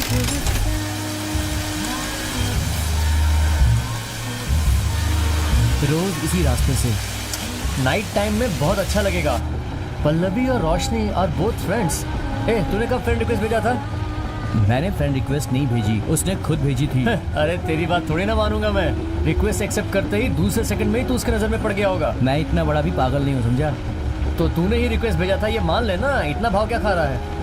रोज इसी रास्ते से नाइट टाइम में बहुत अच्छा लगेगा। पल्लवी और रोशनी आर बोथ फ्रेंड्स। तूने कब फ्रेंड रिक्वेस्ट भेजा था? मैंने फ्रेंड रिक्वेस्ट नहीं भेजी, उसने खुद भेजी थी। अरे तेरी बात थोड़ी ना मानूंगा मैं। रिक्वेस्ट एक्सेप्ट करते ही दूसरे सेकंड में ही तू उसके नजर में पड़ गया होगा। मैं इतना बड़ा भी पागल नहीं हूँ, समझा? तो तूने ही रिक्वेस्ट भेजा था, ये मान लेना। इतना भाव क्या खा रहा है?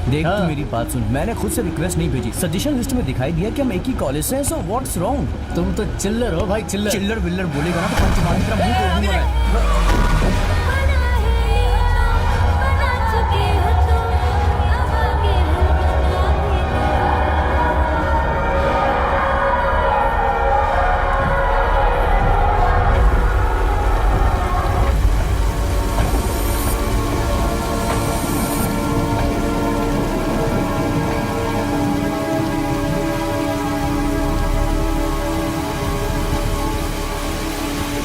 देख हाँ। तू मेरी बात सुन, मैंने खुद से रिक्वेस्ट नहीं भेजी। सजेशन लिस्ट में दिखाई दिया कि हम एक ही कॉलेज से हैं, सो व्हाट्स रॉन्ग? तुम तो चिल्लर हो भाई, चिल्लर। चिल्लर विल्लर बोलेगा ना तो पंच मार के तेरा मुंह तोड़ दूंगा मैं।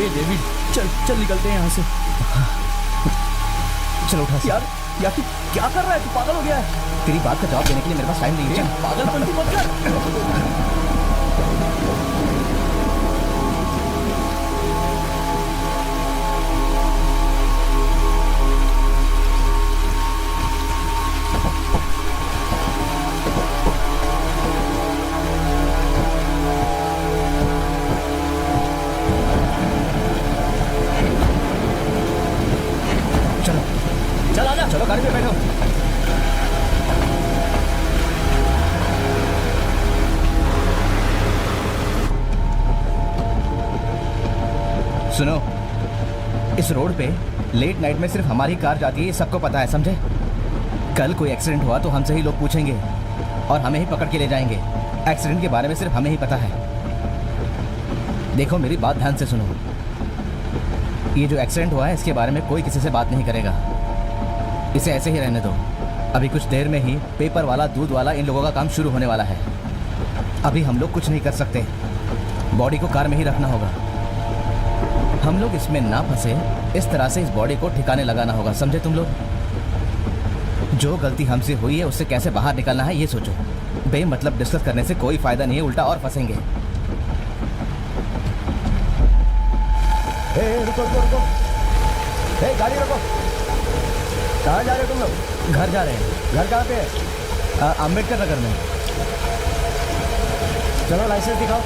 डेविड चल निकलते हैं यहाँ से। चलो उठा यार तू क्या कर रहा है? तू पागल हो गया है? तेरी बात का जवाब देने के लिए मेरे पास टाइम नहीं है। पागलपन तू मत कर। चलो गाड़ी पे बैठो। सुनो, इस रोड पे लेट नाइट में सिर्फ हमारी कार जाती है, ये सबको पता है, समझे? कल कोई एक्सीडेंट हुआ तो हमसे ही लोग पूछेंगे और हमें ही पकड़ के ले जाएंगे। एक्सीडेंट के बारे में सिर्फ हमें ही पता है। देखो मेरी बात ध्यान से सुनो, ये जो एक्सीडेंट हुआ है इसके बारे में कोई किसी से बात नहीं करेगा। इसे ऐसे ही रहने दो। अभी कुछ देर में ही पेपर वाला, दूध वाला, इन लोगों का काम शुरू होने वाला है। अभी हम लोग कुछ नहीं कर सकते, बॉडी को कार में ही रखना होगा। हम लोग इसमें ना फंसे, इस तरह से इस बॉडी को ठिकाने लगाना होगा, समझे तुम लोग? जो गलती हमसे हुई है उससे कैसे बाहर निकलना है ये सोचो। बेमतलब डिस्कस करने से कोई फायदा नहीं है, उल्टा और फंसेंगे। रुको रुको रुको, गाड़ी रुको। कहाँ जा रहे हो तुम लोग? घर जा रहे हैं। घर कहाँ पे है? अम्बेडकर नगर में। चलो लाइसेंस दिखाओ।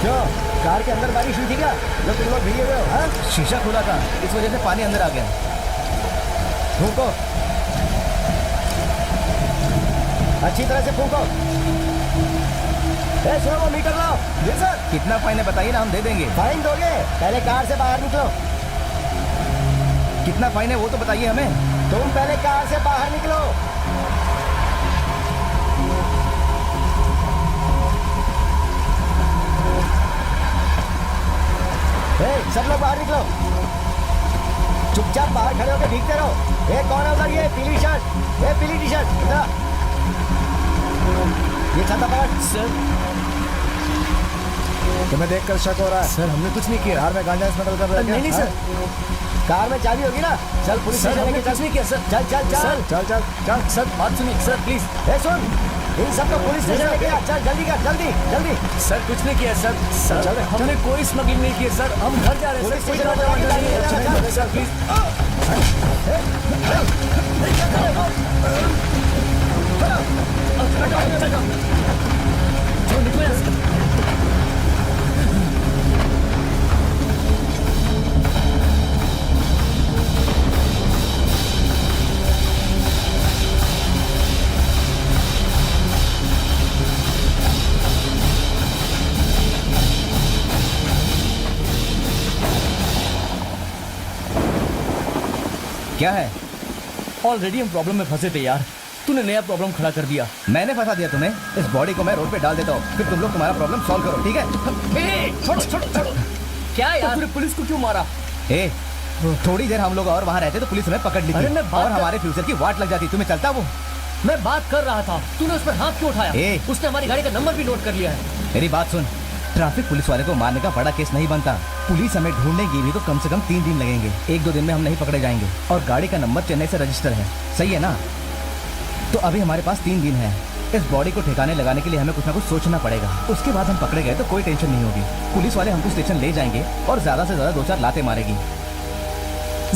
क्यों, कार के अंदर बारिश हुई थी क्या जो तुम लोग भीगे हुए हो? हाँ, शीशा खुला था, इस वजह से पानी अंदर आ गया। फूंको, अच्छी तरह से फूंको। सुनो, वो मीटर लाओ। जी सर। कितना फाइन है बताइए ना, हम दे देंगे। फाइन दोगे? पहले कार से बाहर निकलो। कितना फाइन है वो तो बताइए हमें। तुम पहले कार से बाहर निकलो। सब लोग बाहर निकलो। चुपचाप बाहर खड़े होकर भीगते रहो। कौन है उधर? ये पीली शर्ट, पीली टी शर्ट, इधर। ये छाता पकड़। सर, तुम्हें देखकर शक हो रहा है? सर हमने कुछ नहीं किया। कार में गांजा स्मगल कर रहे हैं? नहीं सर, कार में चाबी होगी ना? चल पुलिस सर स्टेशन हमने लेके कुछ नहीं किया सर। चल चल चल सर, चल चल चल। सर बात सुनिए सर प्लीज। सुन, इन सबको पुलिस स्टेशन लेके जा। चल जल्दी कर, जल्दी जल्दी। सर कुछ नहीं किया सर। सर हमने कोई स्मगलिंग नहीं की सर, हम घर जा रहे हैं पुलिस सर। स्टेशन में सर प्लीज। चलो निकलो यहाँ से। क्या है? ऑलरेडी हम प्रॉब्लम में फंसे थे यार, तूने नया प्रॉब्लम खड़ा कर दिया। मैंने फंसा दिया तुम्हें? इस बॉडी को मैं रोड पे डाल देता हूँ, फिर तुम लोग तुम्हारा प्रॉब्लम सॉल्व करो, ठीक है? छोड़। क्या यार? तूने पुलिस को क्यों मारा? थोड़ी देर हम लोग और वहाँ रहते तो पुलिस हमें पकड़ अरे लेती मैं बात और कर- हमारे फ्यूचर की वाट लग जाती। तुम्हें चलता वो? मैं बात कर रहा था, तूने उस पर हाथ क्यों उठाया? उसने हमारी गाड़ी का नंबर भी नोट कर लिया है। मेरी बात सुन, ट्रैफिक पुलिस वाले को मारने का बड़ा केस नहीं बनता। पुलिस हमें ढूंढेगी भी तो कम से कम 3 दिन लगेंगे। 1-2 दिन में हम नहीं पकड़े जाएंगे। और गाड़ी का नंबर चेन्नई से रजिस्टर है, सही है ना? तो अभी हमारे पास 3 दिन है। इस बॉडी को ठिकाने लगाने के लिए हमें कुछ ना कुछ सोचना पड़ेगा। उसके बाद हम पकड़े गए तो कोई टेंशन नहीं होगी। पुलिस वाले हमको स्टेशन ले जाएंगे और ज्यादा से ज्यादा 2-4 लाते मारेगी।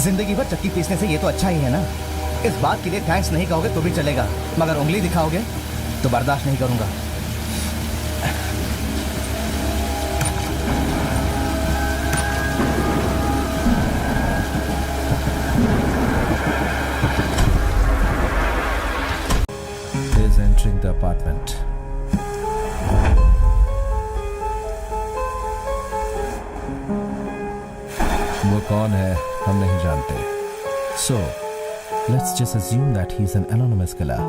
जिंदगी भर चक्की पीसने से ये तो अच्छा ही है ना। इस बात के लिए थैंक्स नहीं कहोगे तो भी चलेगा, मगर उंगली दिखाओगे तो बर्दाश्त नहीं करूंगा। Is entering the apartment. वो कौन है हम नहीं जानते। So, let's just assume that he's an anonymous killer.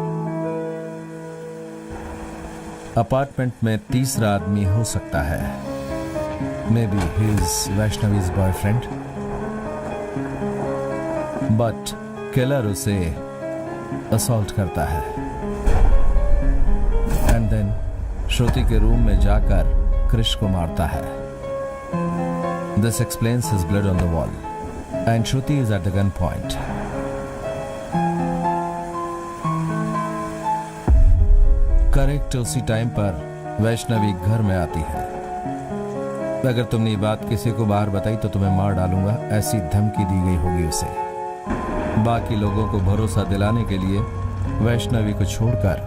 Apartment में तीसरा आदमी हो सकता है। Maybe he's वैष्णवी's boyfriend. But killer उसे असॉल्ट करता है एंड देन श्रुति के रूम में जाकर क्रिश को मारता है। This explains his blood on the wall and Shruti is at the gun point. Correct उसी टाइम पर वैष्णवी घर में आती है। अगर तुमने ये बात किसी को बाहर बताई तो तुम्हें मार डालूंगा, ऐसी धमकी दी गई होगी उसे। बाकी लोगों को भरोसा दिलाने के लिए वैष्णवी को छोड़कर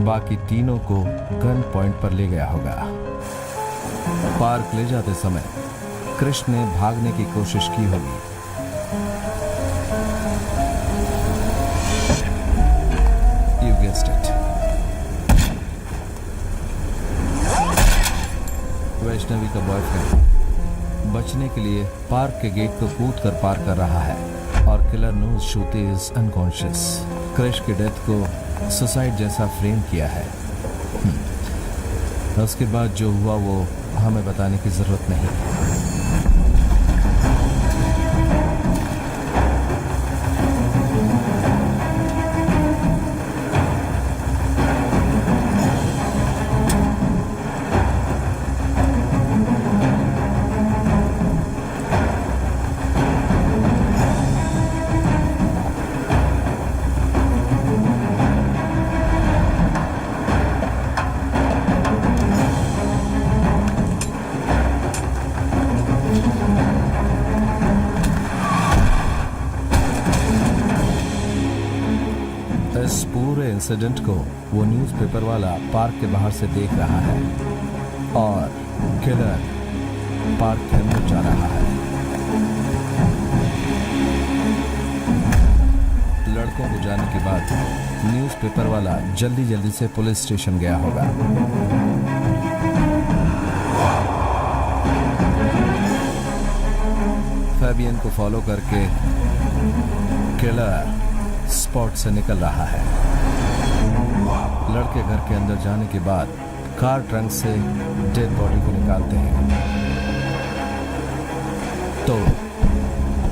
बाकी तीनों को गन पॉइंट पर ले गया होगा। पार्क ले जाते समय कृष्ण ने भागने की कोशिश की होगी। You guessed it. वैष्णवी का बॉयफ्रेंड बचने के लिए पार्क के गेट को कूद कर पार कर रहा है और killer knows Shruti is unconscious. Krish की डेथ को सुसाइड जैसा फ्रेम किया है। उसके बाद जो हुआ वो हमें बताने की जरूरत नहीं। इस पूरे इंसिडेंट को वो न्यूज़पेपर वाला पार्क के बाहर से देख रहा है और किलर पार्क के अंदर जा रहा है। लड़कों को जाने के बाद न्यूज़पेपर वाला जल्दी जल्दी से पुलिस स्टेशन गया होगा। फैबियन को फॉलो करके किलर स्पॉट से निकल रहा है। लड़के घर के अंदर जाने के बाद कार ट्रंक से डेड बॉडी को निकालते हैं तो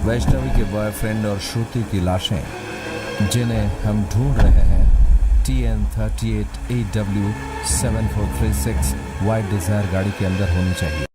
वैष्णवी के बॉयफ्रेंड और श्रुति की लाशें, जिन्हें हम ढूंढ रहे हैं, TN38AW 7436 वाइट डिजायर गाड़ी के अंदर होनी चाहिए।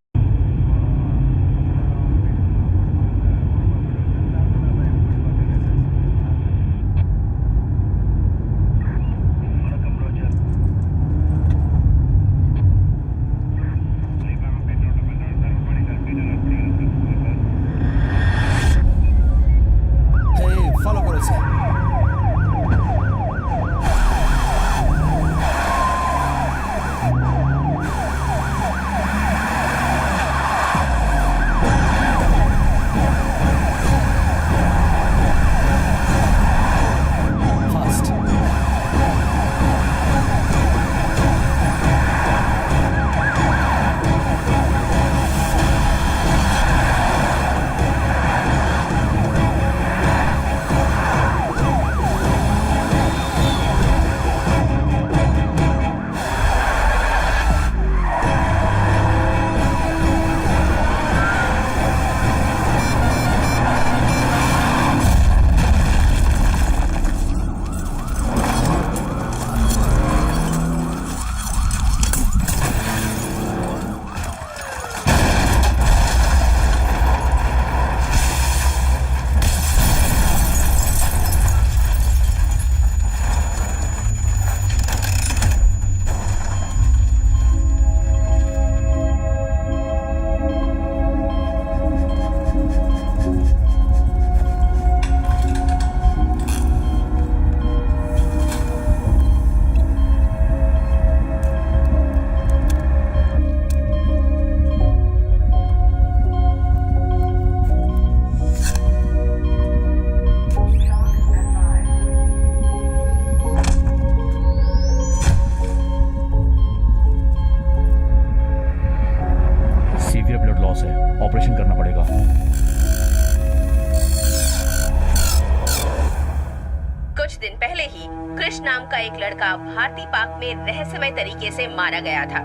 का एक लड़का भारती पार्क में रहस्यमय तरीके से मारा गया था।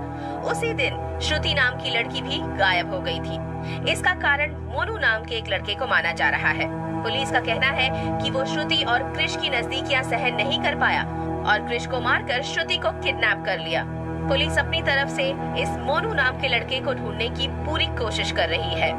उसी दिन श्रुति नाम की लड़की भी गायब हो गई थी। इसका कारण मोनू नाम के एक लड़के को माना जा रहा है। पुलिस का कहना है कि वो श्रुति और क्रिश की नजदीकियां सहन नहीं कर पाया और क्रिश को मारकर श्रुति को किडनैप कर लिया। पुलिस अपनी तरफ से इस मोनू नाम के लड़के को ढूंढने की पूरी कोशिश कर रही है।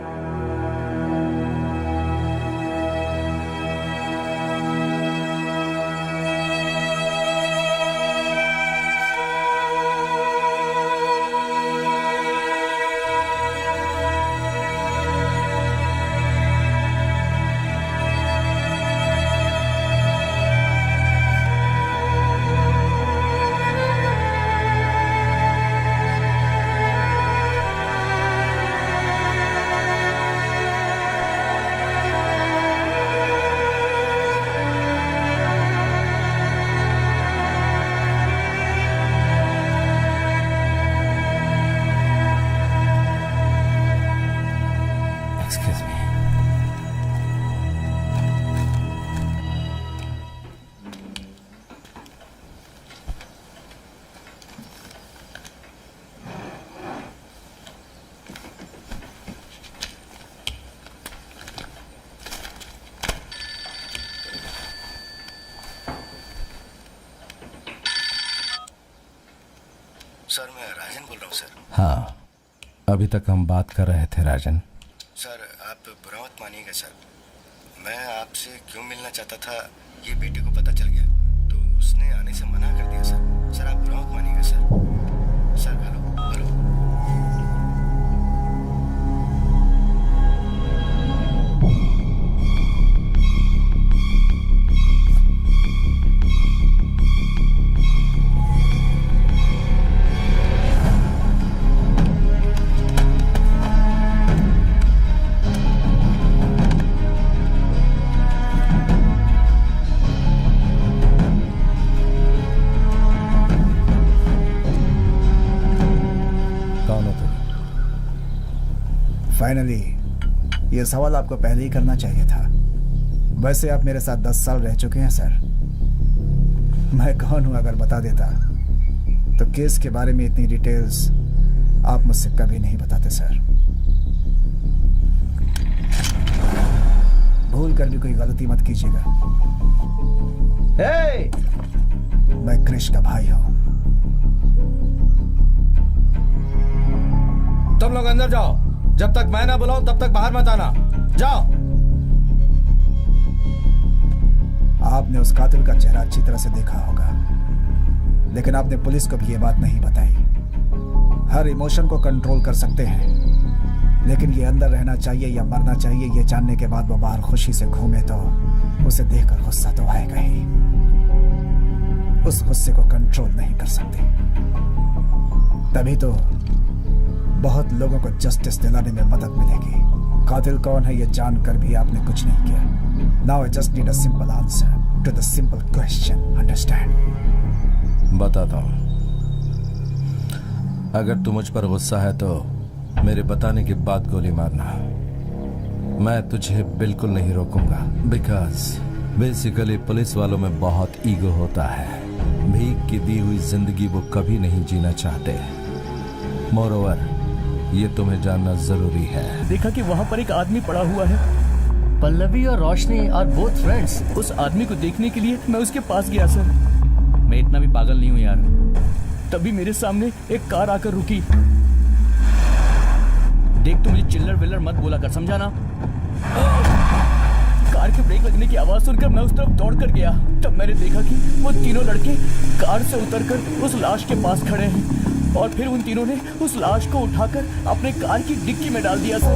Excuse me. सर मैं राजन बोल रहा हूँ सर। हाँ, अभी तक हम बात कर रहे थे राजन। सर आप बुरा मत मानिएगा सर, मैं आपसे क्यों मिलना चाहता था ये बेटे को पता चल गया तो उसने आने से मना कर दिया सर। सर आप बुरा मत मानिएगा sir. Sir hello hello. Finally ये सवाल आपको पहले ही करना चाहिए था। वैसे आप मेरे साथ 10 साल रह चुके हैं सर। मैं कौन हूं अगर बता देता तो केस के बारे में इतनी डिटेल्स आप मुझसे कभी नहीं बताते सर। भूल कर भी कोई गलती मत कीजिएगा। हे! मैं क्रिश का भाई हूं। तुम लोग अंदर जाओ, जब तक मैं ना बुलाऊं तब तक बाहर मत आना। जाओ। आपने उस कातिल का चेहरा अच्छी तरह से देखा होगा, लेकिन आपने पुलिस को भी ये बात नहीं बताई। हर इमोशन को कंट्रोल कर सकते हैं, लेकिन ये अंदर रहना चाहिए या मरना चाहिए ये जानने के बाद वो बाहर खुशी से घूमे तो उसे देखकर गुस्सा तो आएगा ही। उस गुस्से को कंट्रोल नहीं कर सकते, तभी तो बहुत लोगों को जस्टिस दिलाने में मदद मिलेगी। कातिल कौन है ये जानकर भी आपने कुछ नहीं किया। Now I just need a simple answer to the simple question, understand? बताता हूं। अगर तू मुझ पर गुस्सा है तो मेरे बताने के बाद गोली मारना। मैं तुझे बिल्कुल नहीं रोकूंगा, बिकॉज बेसिकली पुलिस वालों में बहुत ईगो होता है। भीख की दी हुई जिंदगी वो कभी नहीं जीना चाहते। मोरोवर, ये तुम्हें जानना जरूरी है। देखा कि वहाँ पर एक आदमी पड़ा हुआ है। पल्लवी और रोशनी आर बोथ फ्रेंड्स। उस आदमी को देखने के लिए मैं उसके पास गया सर। मैं इतना भी पागल नहीं हूँ यार। तभी मेरे सामने एक कार आकर रुकी। देख तू मुझे चिल्लर विल्लर मत बोला कर, समझा ना? कार के ब्रेक लगने की आवाज सुनकर मैं उस तरफ दौड़ कर गया। तब मैंने देखा कि वो तीनों लड़के कार से उतरकर उस लाश के पास खड़े हैं और फिर उन तीनों ने उस लाश को उठाकर अपने कार की डिक्की में डाल दिया सर।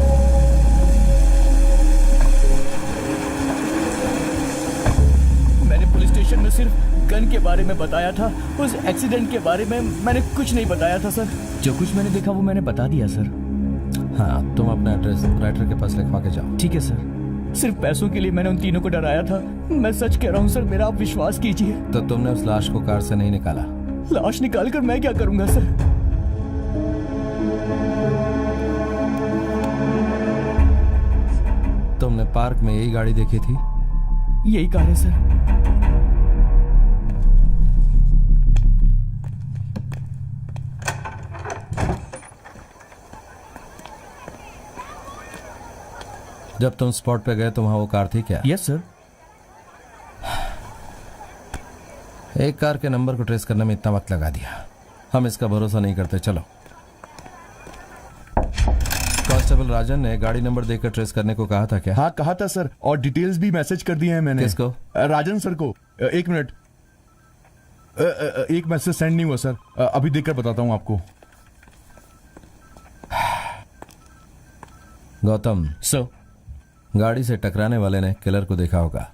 मैंने पुलिस स्टेशन में सिर्फ गन के बारे में बताया था, उस एक्सीडेंट के बारे में मैंने कुछ नहीं बताया था सर। जो कुछ मैंने देखा वो मैंने बता दिया सर। हाँ, तुम अपना एड्रेस राइटर के पास लिखवा के जाओ। ठीक है सर। सिर्फ पैसों के लिए मैंने उन तीनों को डराया था। मैं सच कह रहा हूँ सर, मेरा आप विश्वास कीजिए। तो तुमने उस लाश को कार से नहीं निकाला? लाश निकालकर मैं क्या करूंगा सर? तुमने पार्क में यही गाड़ी देखी थी? यही कार है सर। जब तुम स्पॉट पे गए तो वहां वो कार थी क्या? Yes sir. एक कार के नंबर को ट्रेस करने में इतना वक्त लगा दिया, हम इसका भरोसा नहीं करते। चलो। कांस्टेबल राजन ने गाड़ी नंबर देकर ट्रेस करने को कहा था क्या? हाँ कहा था सर, और डिटेल्स भी मैसेज कर दिए हैं मैंने। किसको? राजन सर को। एक मिनट, एक मैसेज सेंड नहीं हुआ सर, अभी देखकर बताता हूँ आपको। गौतम, सर। गाड़ी से टकराने वाले ने किलर को देखा होगा।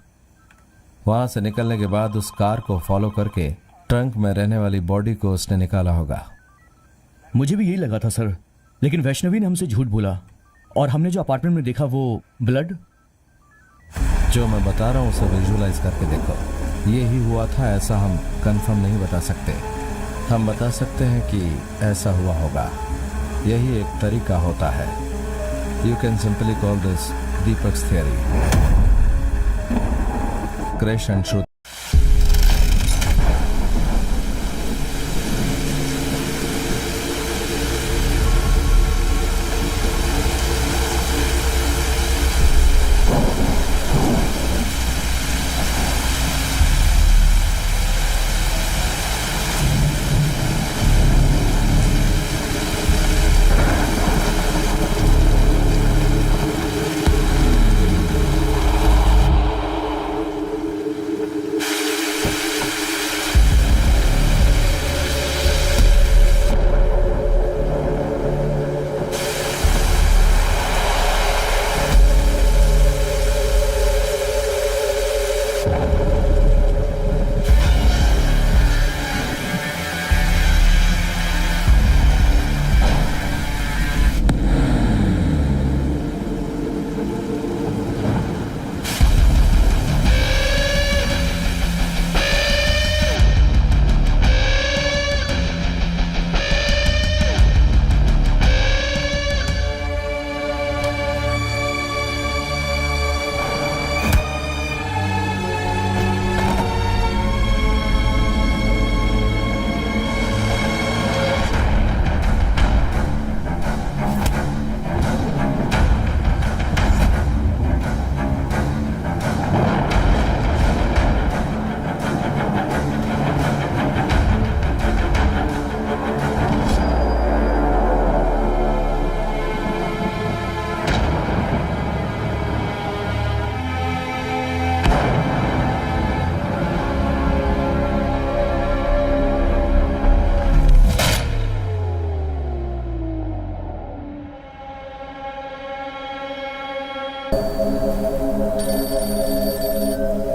वहां से निकलने के बाद उस कार को फॉलो करके ट्रंक में रहने वाली बॉडी को उसने निकाला होगा। मुझे भी यही लगा था सर, लेकिन वैष्णवी ने हमसे झूठ बोला और हमने जो अपार्टमेंट में देखा वो ब्लड। जो मैं बता रहा हूँ उसे विजुअलाइज करके देखो। ये ही हुआ था ऐसा हम कंफर्म नहीं बता सकते। हम बता सकते हैं कि ऐसा हुआ होगा। यही एक तरीका होता है। You can simply call this Deepak's theory. Crash and shoot.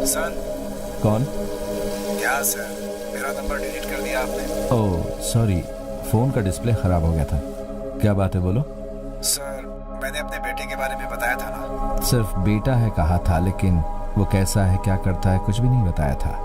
Sir. कौन? क्या सर, मेरा नंबर डिलीट कर दिया आपने? ओह सॉरी, फोन का डिस्प्ले खराब हो गया था। क्या बात है, बोलो। सर, मैंने अपने बेटे के बारे में बताया था ना। सिर्फ बेटा है कहा था, लेकिन वो कैसा है, क्या करता है, कुछ भी नहीं बताया था।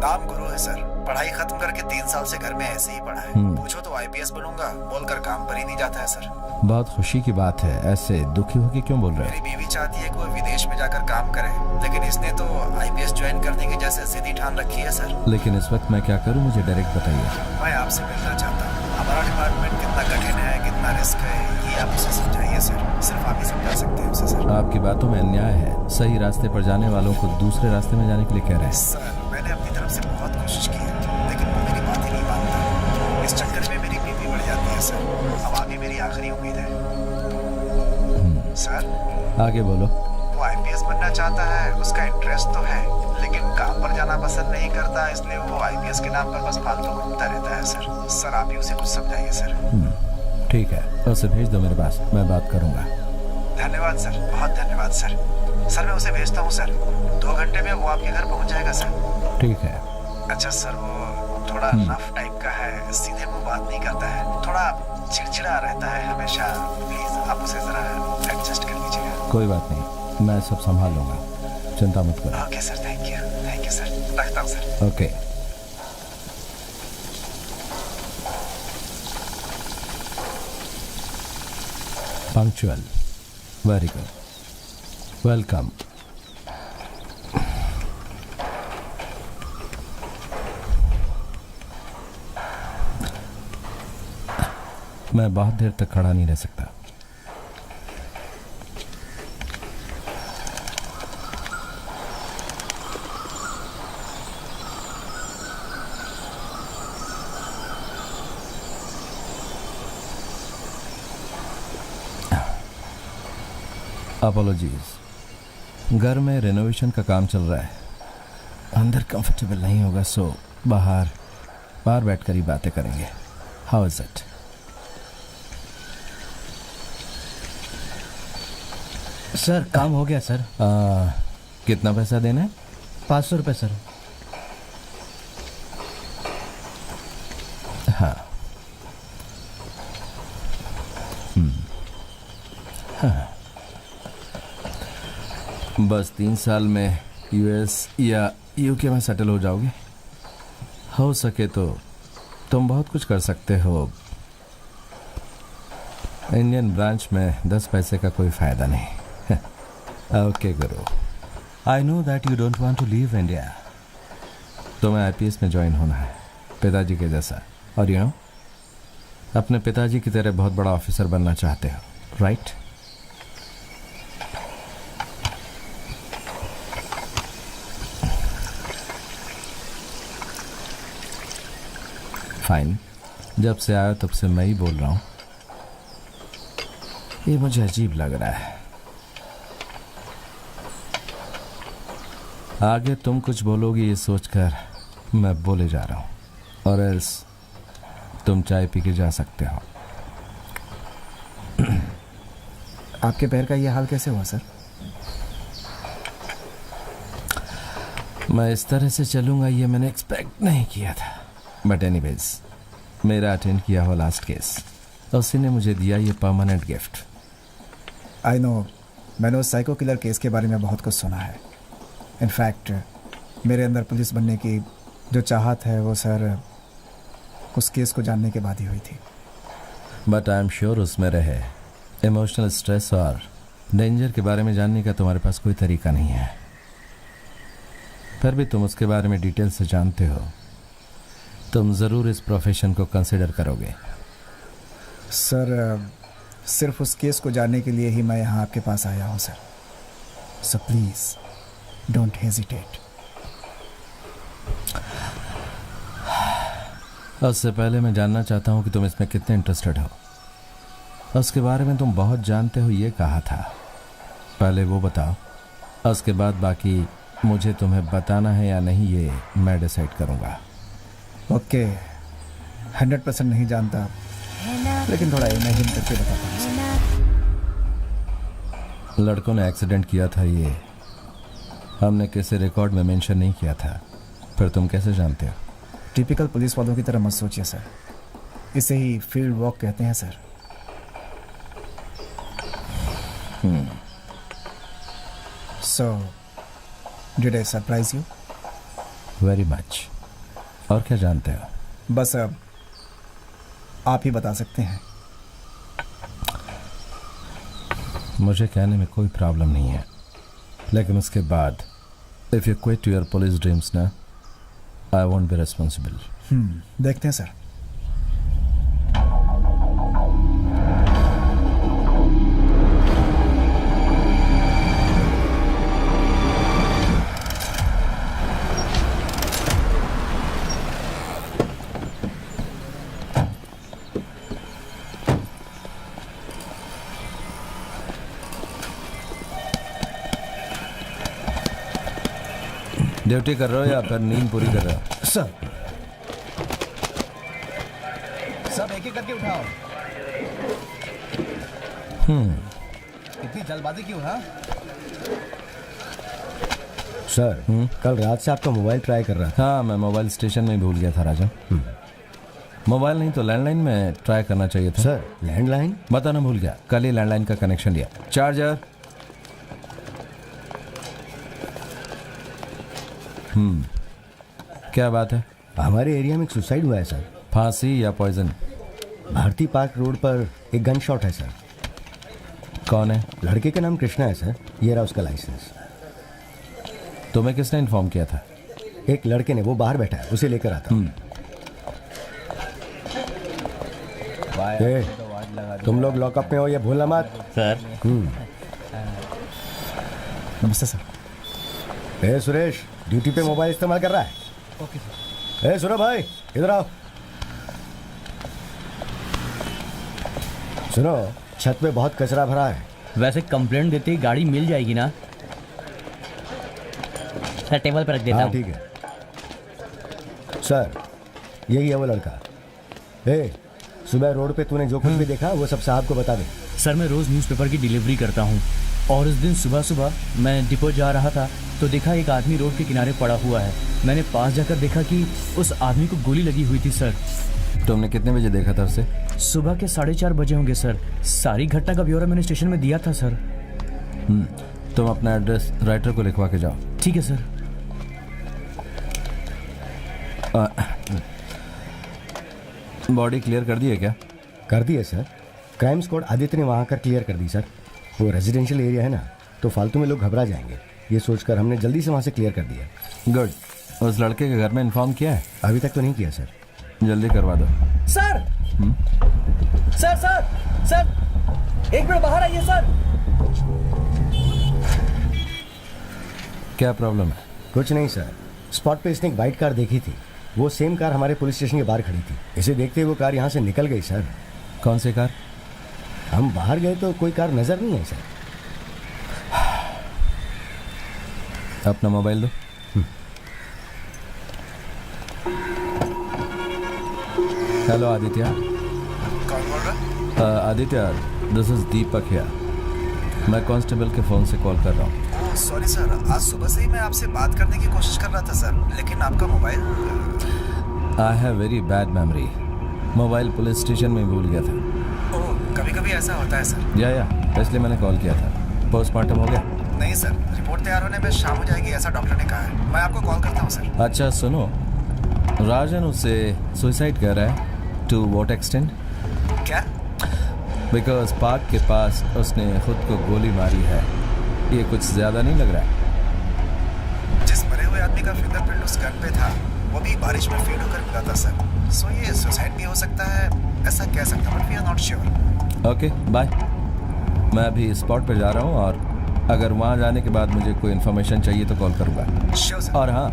नाम गुरु है सर, पढ़ाई खत्म करके 3 साल से घर में ऐसे ही पड़ा है। पूछो तो IPS बनूंगा बोलकर काम पर ही नहीं जाता है सर। बहुत खुशी की बात है। ऐसे दुखी होके क्यों बोल रहे मेरी बीवी चाहती है कि वो विदेश में जाकर काम करे, लेकिन इसने तो IPS ज्वाइन करने की जैसे जिद्दी ठान रखी है सर। हो? लेकिन इस वक्त मैं क्या करूं, मुझे डायरेक्ट बताइए। मैं आपसे मिलना चाहता हूँ। हमारा डिपार्टमेंट कितना कठिन है, कितना रिस्क है, ये आप उसे समझाइए सर। सिर्फ आप ही समझा सकते हैं उसे सर। आपकी बातों में अन्याय है। सही रास्ते पर जाने वालों को दूसरे रास्ते में जाने के लिए कह रहे हैं। सर, मैंने अपनी तरफ से बहुत कोशिश की है, लेकिन वो मेरी बात ही नहीं मानता। इस चक्कर में मेरी बीवी बढ़ जाती है सर। अब आगे मेरी आखिरी उम्मीद है सर। आगे बोलो। वो IPS बनना चाहता है, उसका इंटरेस्ट तो है, लेकिन काम पर जाना पसंद नहीं करता, इसलिए वो IPS के नाम पर बस फालतू घूमता रहता है सर। सर, आप ही उसे कुछ समझाइए सर। ठीक है, उसे भेज दो मेरे पास, मैं बात करूंगा। धन्यवाद सर, बहुत धन्यवाद सर। सर, मैं उसे भेजता हूँ सर। 2 घंटे में वो आपके घर पहुँच जाएगा सर। ठीक है। अच्छा सर, वो थोड़ा रफ टाइप का है, सीधे मुंह बात नहीं करता है, थोड़ा चिड़चिड़ा रहता है हमेशा। प्लीज आप उसे जरा एडजस्ट कर लीजिएगा। कोई बात नहीं, मैं सब संभाल लूंगा, चिंता मत करो। Okay sir, thank you sir. रखता हूँ sir. Okay. Punctual, very good, welcome. मैं बहुत देर तक खड़ा नहीं रह सकता। अपोलॉजीज। घर में रेनोवेशन का काम चल रहा है, अंदर कंफर्टेबल नहीं होगा, सो बाहर बैठकर ही बातें करेंगे। How is it? सर काम हो गया सर। कितना पैसा देना है? 500 रुपये सर। हाँ। हाँ। बस 3 साल में यूएस या यूके में सेटल हो जाओगे। हो सके तो तुम बहुत कुछ कर सकते हो। इंडियन ब्रांच में 10 पैसे का कोई फायदा नहीं। ओके गुरु, I know that you don't want to leave India. तुम्हें आईपीएस में ज्वाइन होना है, पिताजी के जैसा। और यू नो, अपने पिताजी की तरह बहुत बड़ा ऑफिसर बनना चाहते हो, राइट? फाइन, जब से आया तब से मैं ही बोल रहा हूं। ये मुझे अजीब लग रहा है। आगे तुम कुछ बोलोगी ये सोचकर मैं बोले जा रहा हूं, और एल्स तुम चाय पी के जा सकते हो। आपके पैर का ये हाल कैसे हुआ सर? मैं इस तरह से चलूंगा ये मैंने एक्सपेक्ट नहीं किया था। बट एनीवेज, मेरा अटेंड किया हुआ लास्ट केस, उसी ने मुझे दिया ये परमानेंट गिफ्ट। आई नो, मैंने उस साइको किलर केस के बारे में बहुत कुछ सुना है। इनफैक्ट मेरे अंदर पुलिस बनने की जो चाहत है वो सर उस केस को जानने के बाद ही हुई थी। बट आई एम श्योर उसमें रहे इमोशनल स्ट्रेस और डेंजर के बारे में जानने का तुम्हारे पास कोई तरीका नहीं है। फिर भी तुम उसके बारे में डिटेल से जानते हो, तुम ज़रूर इस प्रोफेशन को कंसिडर करोगे। सर सिर्फ उस केस को जानने के लिए ही मैं यहाँ आपके पास आया हूँ sir. So please don't hesitate. उससे पहले मैं जानना चाहता हूँ कि तुम इसमें कितने इंटरेस्टेड हो। उसके बारे में तुम बहुत जानते हो ये कहा था, पहले वो बताओ, उसके बाद बाकी मुझे तुम्हें बताना है या नहीं ये मैं डिसाइड करूँगा। ओके, 100% नहीं जानता, लेकिन थोड़ा इमेजिन करके बताता हूँ सर। लड़कों ने एक्सीडेंट किया था ये हमने किसी रिकॉर्ड में मेंशन नहीं किया था, फिर तुम कैसे जानते हो? टिपिकल पुलिस वालों की तरह मत सोचिए सर, इसे ही फील्ड वॉक कहते हैं sir. So did I surprise you? Very much. और क्या जानते हो? बस अब आप ही बता सकते हैं। मुझे कहने में कोई प्रॉब्लम नहीं है, लेकिन उसके बाद if you quit your police dreams ना, आई वोंट बी रिस्पॉन्सिबल। देखते हैं सर। ड्यूटी कर रहे हो या फिर नींद पूरी कर रहे हो? सर सब एक एक करके उठाओ। इतनी जल्दबाजी क्यों? हाँ सर, कल रात से आपका मोबाइल ट्राई कर रहा था। हाँ, मैं मोबाइल स्टेशन में ही भूल गया था राजा। मोबाइल नहीं तो लैंडलाइन में ट्राई करना चाहिए था। सर, लैंडलाइन बताना भूल गया, कल ही लैंडलाइन का कनेक्शन लिया। चार्जर। क्या बात है? हमारे एरिया में एक सुसाइड हुआ है सर। फांसी या पॉइजन? भारती पार्क रोड पर एक गन शॉट है सर। कौन है? लड़के का नाम कृष्णा है सर, ये रहा उसका लाइसेंस। तुम्हें किसने इन्फॉर्म किया था? एक लड़के ने, वो बाहर बैठा है, उसे लेकर आता हूँ। तुम लोग लॉकअप में हो ये भूलना मत सर। नमस्ते सर। ए सुरेश, ड्यूटी पे मोबाइल इस्तेमाल कर रहा है? Okay sir. ए सुनो भाई, इधर आओ। सुनो, छत पे बहुत कचरा भरा है, वैसे कंप्लेंट देते ही गाड़ी मिल जाएगी ना? सर टेबल पर रख देता हाँ हूँ। ठीक है सर, यही है वो लड़का। ए, सुबह रोड पे तूने जो कुछ भी देखा वो सब साहब को बता दे। सर मैं रोज़ न्यूज़पेपर की डिलीवरी करता हूँ और उस दिन सुबह सुबह मैं डिपो जा रहा था तो देखा एक आदमी रोड के किनारे पड़ा हुआ है। मैंने पास जाकर देखा कि उस आदमी को गोली लगी हुई थी सर। तुमने कितने बजे देखा था उसे? सुबह के 4:30 बजे होंगे सर। सारी घटना का ब्यौरा मैंने स्टेशन में दिया था सर। तुम अपना एड्रेस राइटर को लिखवा के जाओ। ठीक है सर। बॉडी क्लियर कर दी है क्या? कर दी है सर। क्राइम स्क्वाड आदित्य ने वहाँ आकर क्लियर कर दी सर। वो रेजिडेंशियल एरिया है ना, तो फालतू में लोग घबरा जाएंगे, ये सोचकर हमने जल्दी से वहाँ से क्लियर कर दिया। गुड। उस लड़के के घर में इन्फॉर्म किया है? अभी तक तो नहीं किया सर। जल्दी करवा दो। सर सर सर सर एक मिनट बाहर आइए सर। क्या प्रॉब्लम है? कुछ नहीं सर, स्पॉट पे इसने एक वाइट कार देखी थी। वो सेम कार हमारे पुलिस स्टेशन के बाहर खड़ी थी। इसे देखते ही वो कार यहाँ से निकल गई सर। कौन सी कार? हम बाहर गए तो कोई कार नजर नहीं आई सर। अपना मोबाइल दो। हेलो आदित्य। कौन बोल रहा? Aditya, this is Deepak here. मैं कांस्टेबल के फ़ोन से कॉल कर रहा हूँ। ओह सॉरी सर, आज सुबह से ही मैं आपसे बात करने की कोशिश कर रहा था सर, लेकिन आपका mobile. I have very bad memory. Mobile police station में भूल गया था। ओह, कभी कभी ऐसा होता है सर। या इसलिए मैंने कॉल किया था। पोस्टमार्टम हो गया? नहीं सर, रिपोर्ट तैयार होने में शाम हो जाएगी ऐसा डॉक्टर ने कहा है। मैं आपको कॉल करता हूँ सर। अच्छा सुनो, राजन उसे सुसाइड कर रहा है। To what extent? क्या? बिकॉज पार्क के पास उसने खुद को गोली मारी है। ये कुछ ज्यादा नहीं लग रहा है? जिस मरे हुए आदमी का फिंगरप्रिंट उस गन पे था वो भी बारिश में फेड होकर मिला था सर। सो ये सुसाइड भी हो सकता है, ऐसा कह सकता हूँ, but we are not sure. Okay bye. मैं अभी स्पॉट पे जा रहा हूँ और अगर वहाँ जाने के बाद मुझे कोई इन्फॉर्मेशन चाहिए तो कॉल करूँगा। Sure sir. और हाँ,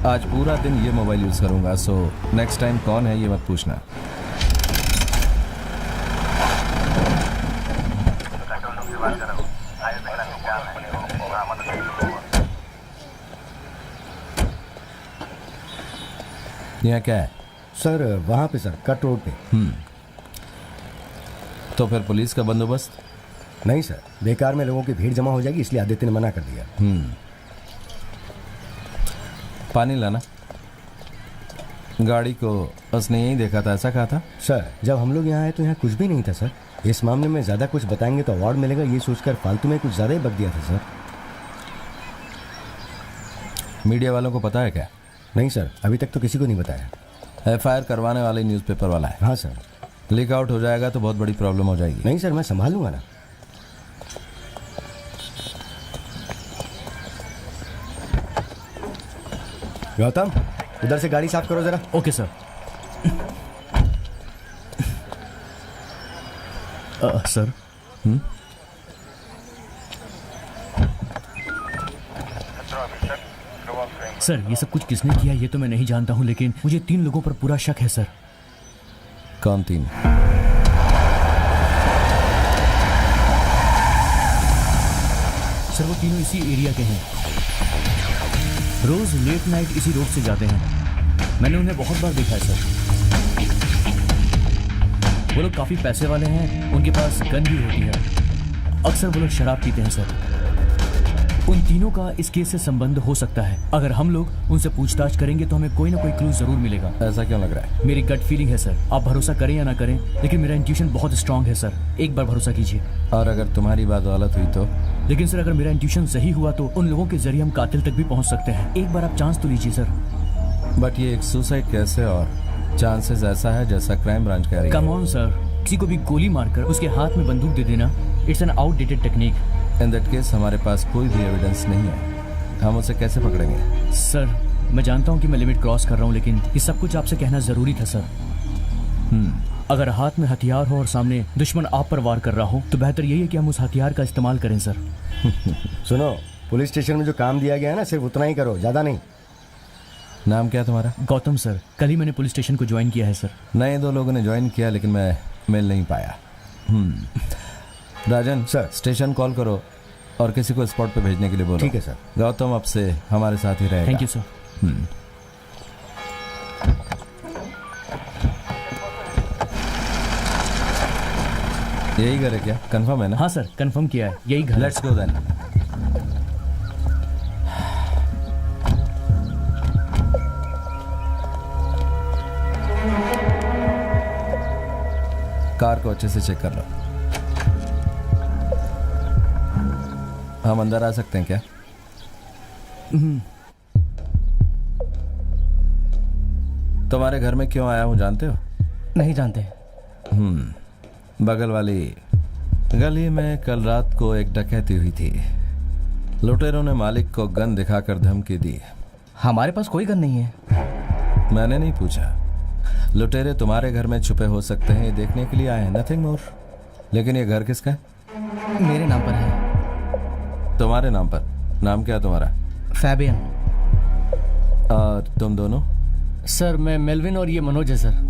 आज पूरा दिन ये मोबाइल यूज़ करूँगा, सो नेक्स्ट टाइम कौन है ये मत पूछना। यहाँ क्या है? सर वहाँ पे सर, कट रोड पे। तो फिर पुलिस का बंदोबस्त? नहीं सर, बेकार में लोगों की भीड़ जमा हो जाएगी, इसलिए आदित्य ने मना कर दिया। पानी लाना। गाड़ी को उसने यहीं देखा था, ऐसा कहा था? सर जब हम लोग यहाँ आए तो यहाँ कुछ भी नहीं था सर। इस मामले में ज़्यादा कुछ बताएंगे तो अवार्ड मिलेगा, ये सोचकर फालतू में कुछ ज़्यादा ही बक दिया था सर। मीडिया वालों को पता है क्या? नहीं सर, अभी तक तो किसी को नहीं बताया। FIR करवाने वाले न्यूज़पेपर वाला है। हाँ सर। लीक आउट हो जाएगा तो बहुत बड़ी प्रॉब्लम हो जाएगी। नहीं सर, मैं संभाल लूंगा ना। गौतम, उधर से गाड़ी साफ करो जरा। Okay sir. सर। सर ये सब कुछ किसने किया ये तो मैं नहीं जानता हूँ, लेकिन मुझे 3 लोगों पर पूरा शक है सर। कौन 3? सर वो तीनों इसी एरिया के हैं, रोज लेट नाइट इसी रोड से जाते हैं। मैंने उन्हें बहुत बार देखा है सर। वो लोग काफी पैसे वाले हैं, उनके पास गन भी होती है। अक्सर वो लोग शराब पीते हैं सर। उन तीनों का इस केस से संबंध हो सकता है। अगर हम लोग उनसे पूछताछ करेंगे तो हमें कोई ना कोई क्लू जरूर मिलेगा। ऐसा क्यों लग रहा है? मेरी गट फीलिंग है सर, आप भरोसा करें या ना करें, लेकिन मेरा इंट्यूशन बहुत स्ट्रांग है सर। एक बार भरोसा कीजिए। और अगर तुम्हारी बात गलत हुई तो? लेकिन सर अगर मेरा इंट्यूशन सही हुआ तो उन लोगों के जरिए हम कातिल तक भी पहुंच सकते हैं। एक बार आप चांस तो लीजिए सर। बट ये एक सुसाइड केस है और चांसेस ऐसा है जैसा क्राइम ब्रांच कह रही है। कम ऑन सर, किसी को भी गोली मारकर उसके हाथ में बंदूक दे देना, it's an outdated technique. In that case हमारे पास कोई भी एविडेंस नहीं है, हम उसे कैसे पकड़ेंगे? सर मैं जानता हूँ कि मैं लिमिट क्रॉस कर रहा हूँ, लेकिन ये सब कुछ आपसे कहना जरूरी था सर। अगर हाथ में हथियार हो और सामने दुश्मन आप पर वार कर रहा हो तो बेहतर यही है कि हम उस हथियार का इस्तेमाल करें सर। सुनो, पुलिस स्टेशन में जो काम दिया गया है ना, सिर्फ उतना ही करो, ज़्यादा नहीं। नाम क्या तुम्हारा? गौतम सर, कल ही मैंने पुलिस स्टेशन को ज्वाइन किया है सर। नए 2 लोगों ने ज्वाइन किया लेकिन मैं मिल नहीं पाया। राजन सर। स्टेशन कॉल करो और किसी को स्पॉट पे भेजने के लिए बोलो। ठीक है सर। गौतम अब से हमारे साथ ही रहेगा। Thank you sir. यही घर है क्या? कंफर्म है ना? हाँ सर, कंफर्म किया है, यही घर है। Let's go then. कार को अच्छे से चेक कर लो। हम अंदर आ सकते हैं क्या? तुम्हारे घर में क्यों आया हूं जानते हो? नहीं जानते। बगल वाली गली में कल रात को एक डकैती हुई थी। लुटेरों ने मालिक को गन दिखाकर धमकी दी। हमारे पास कोई गन नहीं है। मैंने नहीं पूछा। लुटेरे तुम्हारे घर में छुपे हो सकते हैं, ये देखने के लिए आए हैं, नथिंग मोर। लेकिन ये घर किसका है? मेरे नाम पर है। तुम्हारे नाम पर? नाम क्या है तुम्हारा? फैबियन। और तुम दोनों? सर मैं मेलविन और ये मनोज है सर।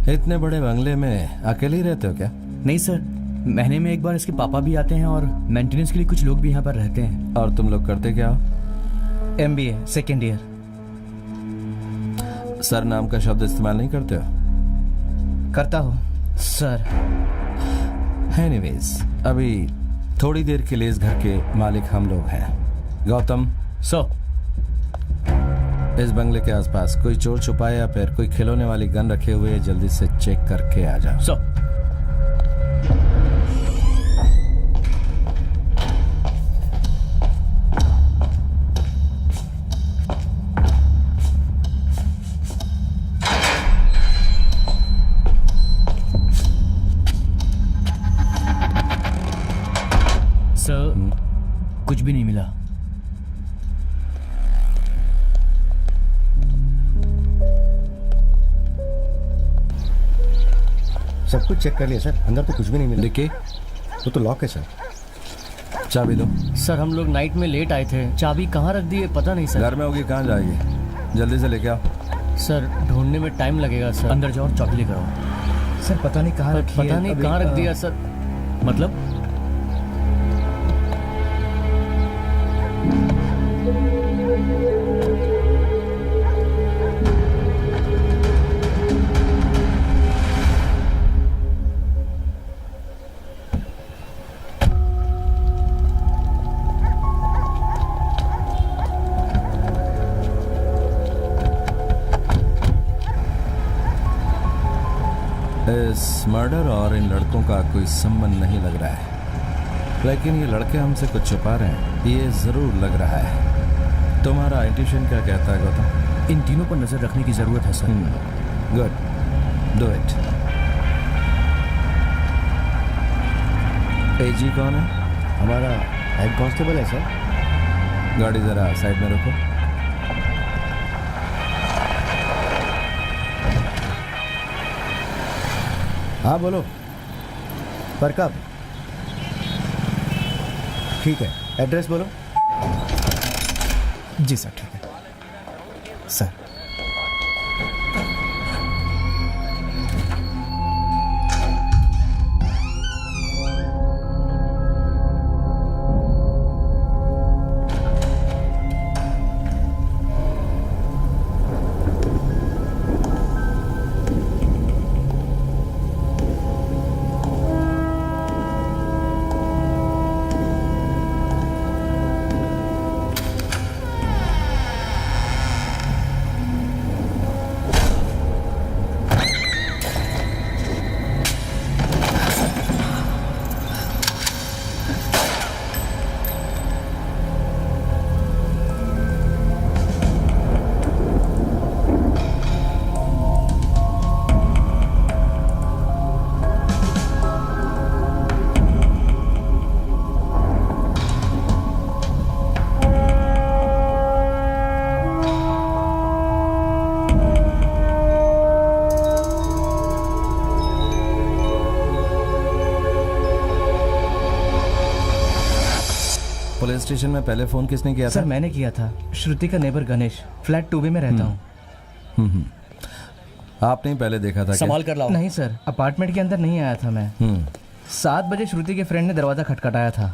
इतने बड़े बंगले में अकेले ही रहते हो क्या? नहीं सर, महीने में एक बार इसके पापा भी आते हैं और मेंटेनेंस के लिए कुछ लोग भी यहाँ पर रहते हैं। और तुम लोग करते क्या हो? MBA second year. सर नाम का शब्द इस्तेमाल नहीं करते हो? करता हूँ सर। एनीवेज, अभी थोड़ी देर के लिए इस घर के मालिक हम लोग हैं। गौतम, सर इस बंगले के आसपास कोई चोर छुपा है या फिर कोई खिलौने वाली गन रखे हुए, जल्दी से चेक करके आ जाओ। सर। सर कुछ भी नहीं मिला। सब कुछ चेक कर लिया सर, अंदर तो कुछ भी नहीं मिला। लिखी? वो तो लॉक है सर। चाबी दो। सर हम लोग नाइट में लेट आए थे, चाबी कहाँ रख दी है पता नहीं सर। घर में होगी, कहाँ जाएगी? जल्दी से लेके आओ। सर ढूंढने में टाइम लगेगा सर। अंदर जाओ और चाबी लेकर आओ। सर पता नहीं कहाँ रखी है। पता नहीं अभी, कहाँ रख दिया सर। मतलब इस मर्डर और इन लड़कों का कोई संबंध नहीं लग रहा है, लेकिन ये लड़के हमसे कुछ छुपा रहे हैं, ये जरूर लग रहा है। तुम्हारा इंट्यूशन क्या कहता है गौतम? इन तीनों पर नजर रखने की जरूरत है सर। Good, do it. एजी कौन है? हमारा हेड कांस्टेबल है सर। गाड़ी जरा साइड में रखो। हाँ बोलो। पर कब? ठीक है, एड्रेस बोलो। जी सर, ठीक है सर। पुलिस स्टेशन में पहले फोन किसने किया सर था? मैंने किया था। श्रुति का नेबर गणेश, फ्लैट 2B में रहता हूँ। आपने ही पहले देखा था क्या? संभाल कर लाओ। नहीं सर, अपार्टमेंट के अंदर नहीं आया था मैं। 7 बजे श्रुति के फ्रेंड ने दरवाज़ा खटखटाया था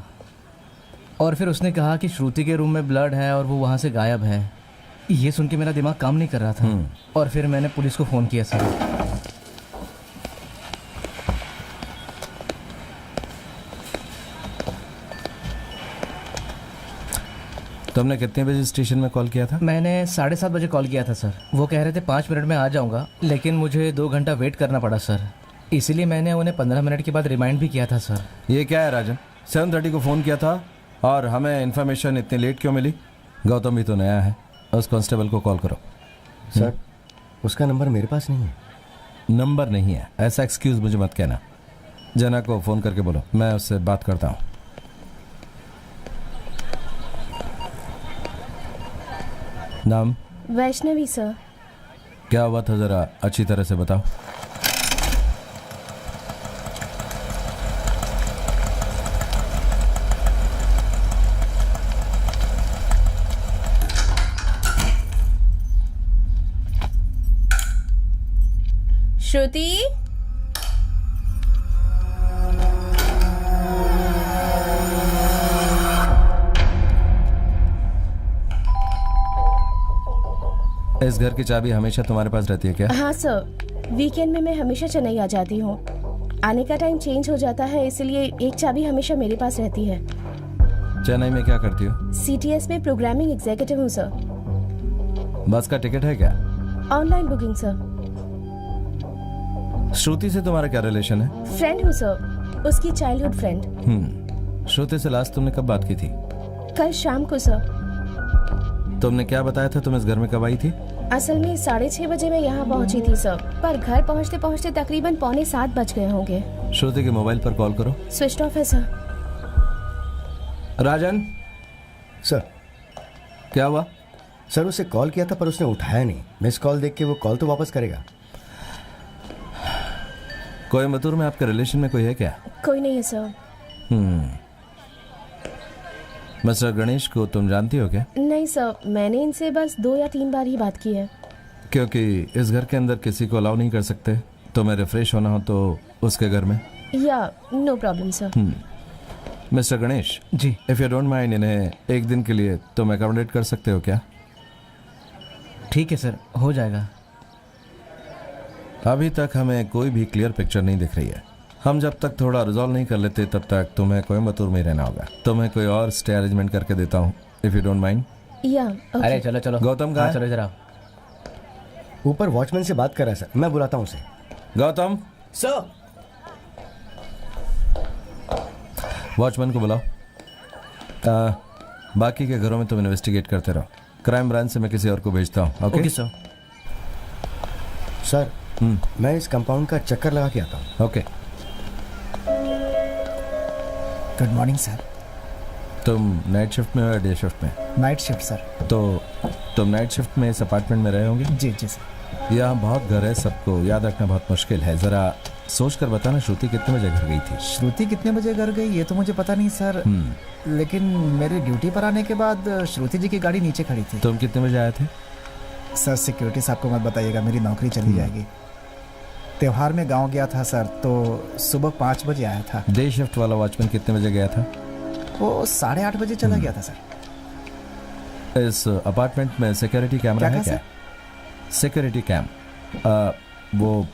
और फिर उसने कहा कि श्रुति के रूम में ब्लड है और वो वहाँ से गायब है। ये सुन के मेरा दिमाग काम नहीं कर रहा था और फिर मैंने पुलिस को फ़ोन किया सर। तुमने कितने बजे स्टेशन में कॉल किया था? मैंने 7:30 बजे कॉल किया था सर। वो कह रहे थे 5 मिनट में आ जाऊंगा, लेकिन मुझे 2 घंटा वेट करना पड़ा सर। इसीलिए मैंने उन्हें 15 मिनट के बाद रिमाइंड भी किया था सर। ये क्या है राजन, 7:30 को फ़ोन किया था और हमें इन्फॉर्मेशन इतनी लेट क्यों मिली? गौतम भी तो नया है, उस कांस्टेबल को कॉल करो। सर उसका नंबर मेरे पास नहीं है। नंबर नहीं है ऐसा एक्सक्यूज़ मुझे मत कहना। जना को फ़ोन करके बोलो, मैं उससे बात करता हूँ। नाम? वैष्णवी सर। क्या हुआ था ज़रा अच्छी तरह से बताओ। श्रुति, इस घर की चाबी हमेशा तुम्हारे पास रहती है क्या? हाँ सर, वीकेंड में मैं हमेशा चेन्नई आ जाती हूँ। आने का टाइम चेंज हो जाता है, इसलिए एक चाबी हमेशा मेरे पास रहती है। चेन्नई में क्या करती हो? सीटीएस में प्रोग्रामिंग एग्जीक्यूटिव हूँ सर। बस का टिकट है क्या? Online booking sir. श्रुति से तुम्हारा क्या रिलेशन है? फ्रेंड हूँ सर, उसकी चाइल्डहुड फ्रेंड। श्रुति से लास्ट तुमने कब बात की थी? कल शाम को सर। तुमने क्या बताया था तुम इस घर में कब आई थी? असल में 6:30 बजे मैं यहाँ पहुँची थी सर, पर घर पहुँचते पहुँचते तकरीबन 6:45 बज गए होंगे। श्रुति के मोबाइल पर कॉल करो। स्विच ऑफ है सर। राजन, सर क्या हुआ? सर उसे कॉल किया था पर उसने उठाया नहीं। मिस कॉल देख के वो कॉल तो वापस करेगा। कोयम्बतूर में आपके रिलेशन में कोई है क्या? कोई नहीं है सर। मिस्टर गणेश को तुम जानती हो क्या? नहीं सर, मैंने इनसे बस 2 या 3 बार ही बात की है। क्योंकि इस घर के अंदर किसी को अलाउ नहीं कर सकते। तुम्हें रिफ्रेश होना हो तो उसके घर में। या no problem sir. Mister Ganesh ji. If you don't mind, इन्हें एक दिन के लिए तुम अकोमोडेट कर सकते हो क्या? ठीक है सर, हो जाएगा। अभी तक हमें कोई भी क्लियर पिक्चर नहीं दिख रही है। हम जब तक थोड़ा रिजॉल्व नहीं कर लेते तब तक तुम्हें कोयम्बतूर में ही रहना होगा। तुम्हें कोई और स्टे अरेंजमेंट करके देता हूँ, इफ यू डोंट माइंड। या अरे चलो चलो। गौतम कहाँ है? चलो इधर आओ। ऊपर वॉचमैन से बात कर रहा है सर, मैं बुलाता हूँ उसे। गौतम, सर वॉचमैन को बुलाओ। बाकी के घरों में तुम इन्वेस्टिगेट करते रहो। क्राइम ब्रांच से मैं किसी और को भेजता हूँ। Okay sir. सर मैं इस कंपाउंड का चक्कर लगा के आता हूँ। ओके। Good morning sir. तुम नाइट शिफ्ट में हो या डे शिफ्ट में? Night shift sir. तो तुम नाइट शिफ्ट में इस अपार्टमेंट में रहे होंगे? जी जी सर। यहाँ बहुत घर है, सबको याद रखना बहुत मुश्किल है। ज़रा सोच कर बताना, श्रुति कितने बजे घर गई थी? श्रुति कितने बजे घर गई ये तो मुझे पता नहीं सर, लेकिन मेरे ड्यूटी पर आने के बाद श्रुति जी की गाड़ी नीचे खड़ी थी। तुम कितने बजे आए थे? सर सिक्योरिटी साहब को मत बताइएगा, मेरी नौकरी चली जाएगी। त्योहार में गांव गया था सर, तो सुबह 5 बजे आया था। डे शिफ्ट वाला वॉचमैन कितने बजे गया था? वो 8:30 बजे चला गया था सर। इस अपार्टमेंट में सिक्योरिटी कैमरा क्या है कहा क्या? सिक्योरिटी कैम, वो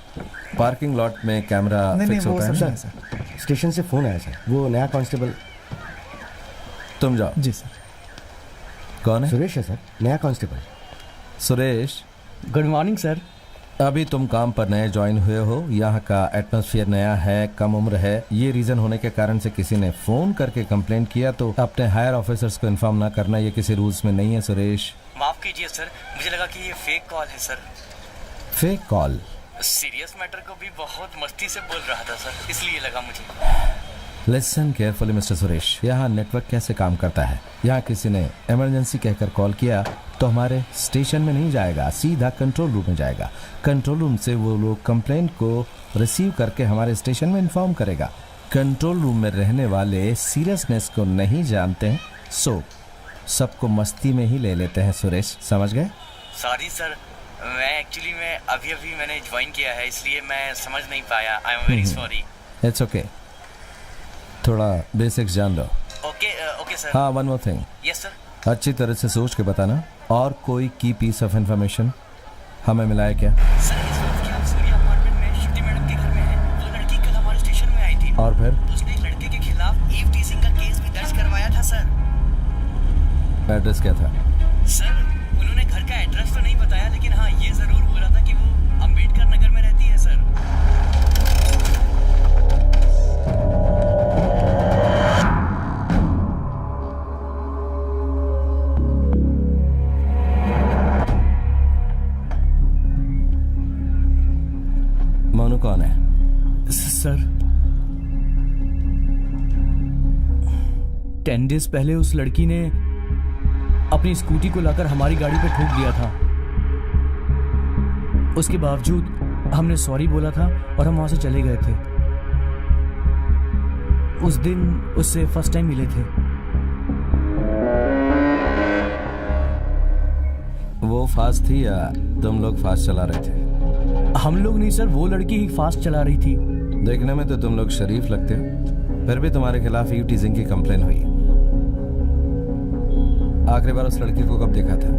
पार्किंग लॉट में कैमरा नहीं फिक्स वो होता सब है। नहीं है सर। स्टेशन से फोन आया सर, वो नया कांस्टेबल। तुम जाओ। जी सर। कौन है? सुरेश है सर, नया constable. Suresh, good morning sir. अभी तुम काम पर नए ज्वाइन हुए हो, यहाँ का एटमॉस्फेयर नया है, कम उम्र है। ये रीजन होने के कारण से किसी ने फोन करके कंप्लेंट किया तो अपने हायर ऑफिसर्स को इन्फॉर्म ना करना, ये किसी रूल्स में नहीं है। सुरेश, माफ कीजिए सर, मुझे लगा कि ये फेक कॉल है sir. Fake call? Serious matter को भी बहुत मस्ती से बोल रहा था सर, इसलिए लगा मुझे। लिसन केयरफुली मिस्टर सुरेश, यहाँ नेटवर्क कैसे काम करता है। यहाँ किसी ने इमरजेंसी कहकर कॉल किया तो हमारे स्टेशन में नहीं जाएगा, सीधा कंट्रोल रूम में जाएगा। कंट्रोल रूम से वो लोग कंप्लेंट को रिसीव करके हमारे स्टेशन में इन्फॉर्म करेगा। कंट्रोल रूम में रहने वाले सीरियसनेस को नहीं जानते हैं, सो सबको मस्ती में ही ले लेते हैं। सुरेश, समझ गए? सॉरी सर, मैं अभी मैंने ज्वाइन किया है, इसलिए मैं समझ नहीं पाया। I am very sorry. It's okay, थोड़ा बेसिक्स जान लो। Okay sir. हाँ, one more thing, yes sir. अच्छी तरह से सोच के बताना, और कोई की पीस ऑफ इंफॉर्मेशन हमें मिला है क्या? सर इस वक्त आप सूर्या अपार्टमेंट में श्रुति मैडम के घर में हैं। वो लड़की कल हमारे स्टेशन में आई थी और फिर उसने एक लड़के के खिलाफ ईव टीजिंग का केस भी दर्ज करवाया था सर। एड्रेस क्या था? सर उन्होंने घर का एड्रेस तो नहीं बताया, लेकिन हाँ ये जरूर बोला था कि वो अंबेडकर नगर में रहती है सर। मोनू कौन है? सर 10 डेज पहले उस लड़की ने अपनी स्कूटी को लाकर हमारी गाड़ी पे ठोक दिया था। उसके बावजूद हमने सॉरी बोला था और हम वहां से चले गए थे। उस दिन उससे फर्स्ट टाइम मिले थे। वो फास्ट थी या तुम लोग फास्ट चला रहे थे? हम लोग नहीं सर, वो लड़की ही फास्ट चला रही थी। देखने में तो तुम लोग शरीफ लगते हो, फिर भी तुम्हारे खिलाफ ईव टीजिंग की कंप्लेन हुई। आखिरी बार उस लड़की को कब देखा था?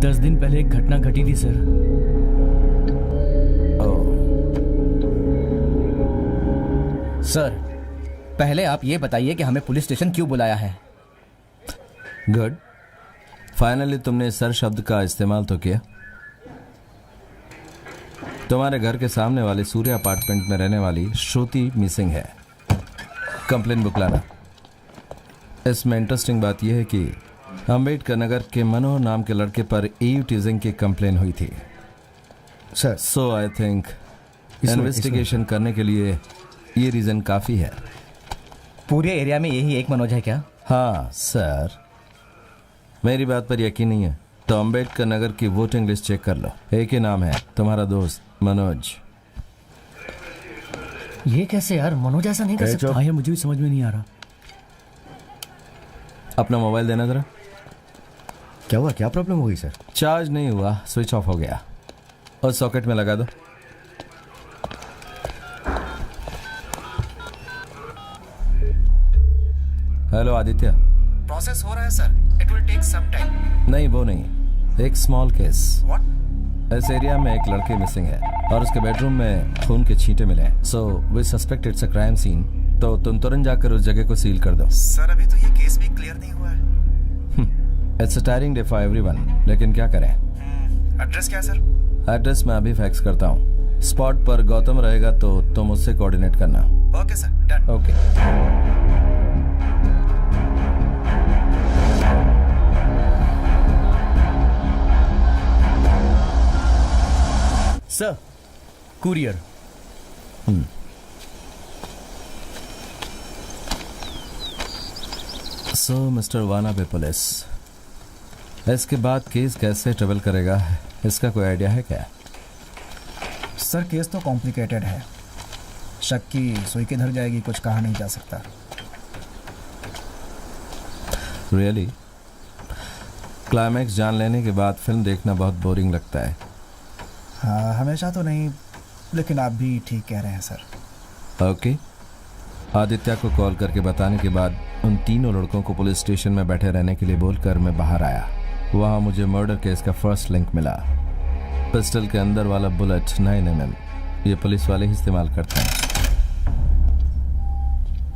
10 दिन पहले एक घटना घटी थी सर। सर, पहले आप ये बताइए कि हमें पुलिस स्टेशन क्यों बुलाया है? गुड, फाइनली तुमने सर शब्द का इस्तेमाल तो किया। तुम्हारे घर के सामने वाले सूर्य अपार्टमेंट में रहने वाली श्रुति मिसिंग है। कंप्लेन बुक लाना। इसमें इंटरेस्टिंग बात यह है कि अंबेडकर नगर के मनोहर नाम के लड़के पर ईव टीजिंग की कंप्लेन हुई थी sir. So I think investigation करने के लिए ये रीजन काफी है। पूरे एरिया में यही एक मनोज है क्या? हाँ सर, मेरी बात पर यकीन नहीं है तो अंबेडकर नगर की वोटिंग लिस्ट चेक कर लो। एक ही नाम है, तुम्हारा दोस्त मनोज। ये कैसे यार, मनोज ऐसा नहीं कर सकता। हाँ, ये मुझे भी समझ में नहीं आ रहा। अपना मोबाइल देना जरा। क्या हुआ, क्या प्रॉब्लम हुई सर? चार्ज नहीं हुआ, स्विच ऑफ हो गया। और सॉकेट में लगा दो। हेलो आदित्य। प्रोसेस हो रहा है sir, it will take some time. नहीं वो नहीं, एक स्मॉल केस। व्हाट? इस एरिया में एक लड़की मिसिंग है और उसके बेडरूम में खून के छींटे मिले हैं। So we suspect it's a crime scene. तो तुम तुरंत जाकर उस जगह को सील कर दो। सर अभी तो ये केस भी क्लियर नहीं हुआ है। It's a tiring day for everyone, लेकिन क्या करें। एड्रेस क्या है सर? एड्रेस मैं अभी फैक्स करता हूँ। स्पॉट पर गौतम रहेगा तो तुम उससे कोऑर्डिनेट करना। Okay sir, done. Okay. Sir, courier. So mister wannabe police, इसके बाद केस कैसे ट्रेवल करेगा, इसका कोई आइडिया है क्या? सर केस तो कॉम्प्लिकेटेड है। शक की सुई किधर जाएगी कुछ कहा नहीं जा सकता। रियली? क्लाइमैक्स जान लेने के बाद फिल्म देखना बहुत बोरिंग लगता है। हाँ, हमेशा तो नहीं, लेकिन आप भी ठीक कह रहे हैं सर। ओके। आदित्य को कॉल करके बताने के बाद उन तीनों लड़कों को पुलिस स्टेशन में बैठे रहने के लिए बोलकर मैं बाहर आया। वहां मुझे मर्डर केस का फर्स्ट लिंक मिला। पिस्टल के अंदर वाला बुलेट 9mm, ये पुलिस वाले ही इस्तेमाल करते हैं।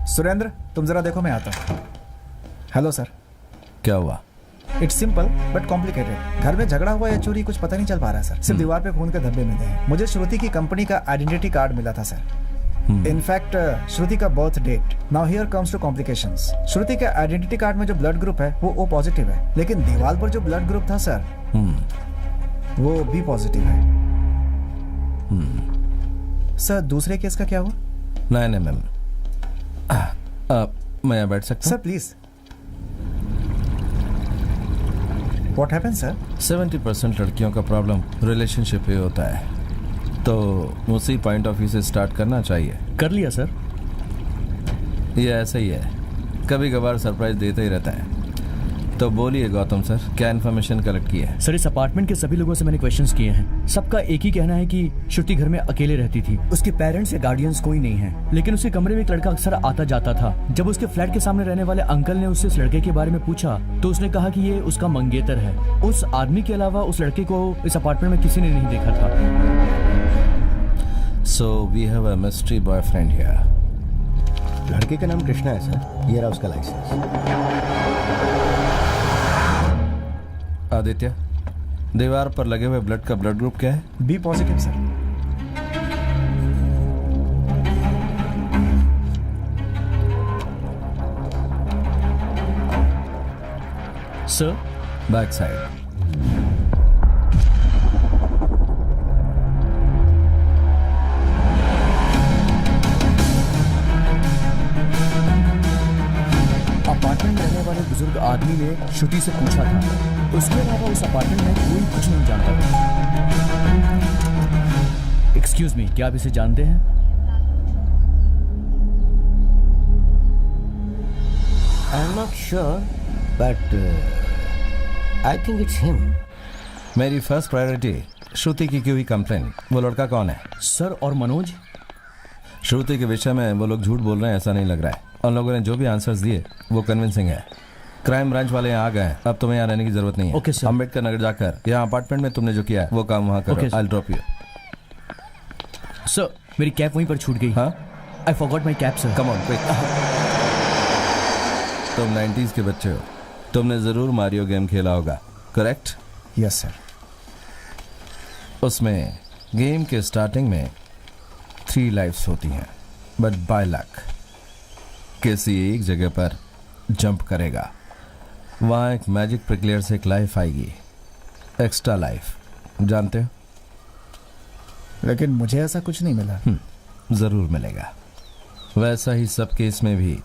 सुरेंद्र, तुम जरा देखो, मैं आता हूँ। Hello sir. क्या हुआ? It's simple but complicated. घर में झगड़ा हुआ या चोरी कुछ पता नहीं चल पा रहा है सर। सिर्फ दीवार पे खून के धब्बे मिले हैं। मुझे श्रुति की कंपनी का आइडेंटिटी कार्ड मिला था सर। इनफैक्ट श्रुति का birth date. Now here comes to complications. Shruti के आइडेंटिटी कार्ड में जो ब्लड ग्रुप है वो O पॉजिटिव है, लेकिन दीवार पर जो ब्लड ग्रुप था सर वो B पॉजिटिव है। सर दूसरे केस का क्या हुआ? 9mm। मैं यहाँ बैठ सकता सर हूँ? प्लीज। What happened, sir? 70% लड़कियों का प्रॉब्लम रिलेशनशिप पे होता है, तो उसी पॉइंट ऑफ व्यू से स्टार्ट करना चाहिए। कर लिया सर। ये ऐसा ही है, कभी कभार सरप्राइज देता ही रहता है। तो बोलिए गौतम सर, क्या इन्फॉर्मेशन कलेक्ट की है? सर इस अपार्टमेंट के सभी लोगों से मैंने क्वेश्चंस किए हैं। सबका एक ही कहना है कि श्रुति घर में अकेले रहती थी। उसके पेरेंट्स या गार्डियंस कोई नहीं है, लेकिन उसके कमरे में एक लड़का अक्सर आता जाता था। जब उसके फ्लैट के सामने रहने वाले अंकल ने उससे इस लड़के के बारे में पूछा तो उसने कहा कि ये उसका मंगेतर है। उस आदमी के अलावा उस लड़के को इस अपार्टमेंट में किसी ने नहीं देखा था। So we have a mystery boyfriend here. लड़के का नाम कृष्णा है सर, ये रहा उसका लाइसेंस। आदित्य, दीवार पर लगे हुए ब्लड का ब्लड ग्रुप क्या है? B positive sir. Sir back side. Apartment में रहने वाले बुजुर्ग आदमी ने श्रुति से पूछा था। उसके अलावा उस अपार्टमेंट में कोई कुछ नहीं जानता था। एक्सक्यूज मी, क्या आप इसे जानते हैं? I am not sure but I think it's him. मेरी फर्स्ट प्रायोरिटी श्रुति की हुई कंप्लेन। वो लड़का कौन है? सर और मनोज? श्रुति के विषय में वो लोग झूठ बोल रहे हैं ऐसा नहीं लग रहा है। उन लोगों ने जो भी आंसर्स दिए वो कन्विंसिंग है। क्राइम ब्रांच वाले यहाँ आ गए हैं, अब तुम्हें यहाँ रहने की जरूरत नहीं है। Okay sir. अम्बेडकर नगर जाकर यहाँ अपार्टमेंट में तुमने जो किया है वो काम वहाँ करो। Okay sir. I will drop you. Sir मेरी कैप वहीं पर छूट गई। हाँ, I forgot my cap sir. Come on quick. तुम 90s के बच्चे हो, तुमने जरूर मारियो गेम खेला होगा, करेक्ट? Yes sir. उसमें गेम के स्टार्टिंग में 3 लाइफ्स होती हैं, बट बाय लक किसी एक जगह पर जंप करेगा, वहां एक मैजिक प्रिक्लेयर से एक लाइफ आएगी, एक्स्ट्रा लाइफ, जानते हो? लेकिन मुझे ऐसा कुछ नहीं मिला। जरूर मिलेगा। वैसा ही सब केस में भी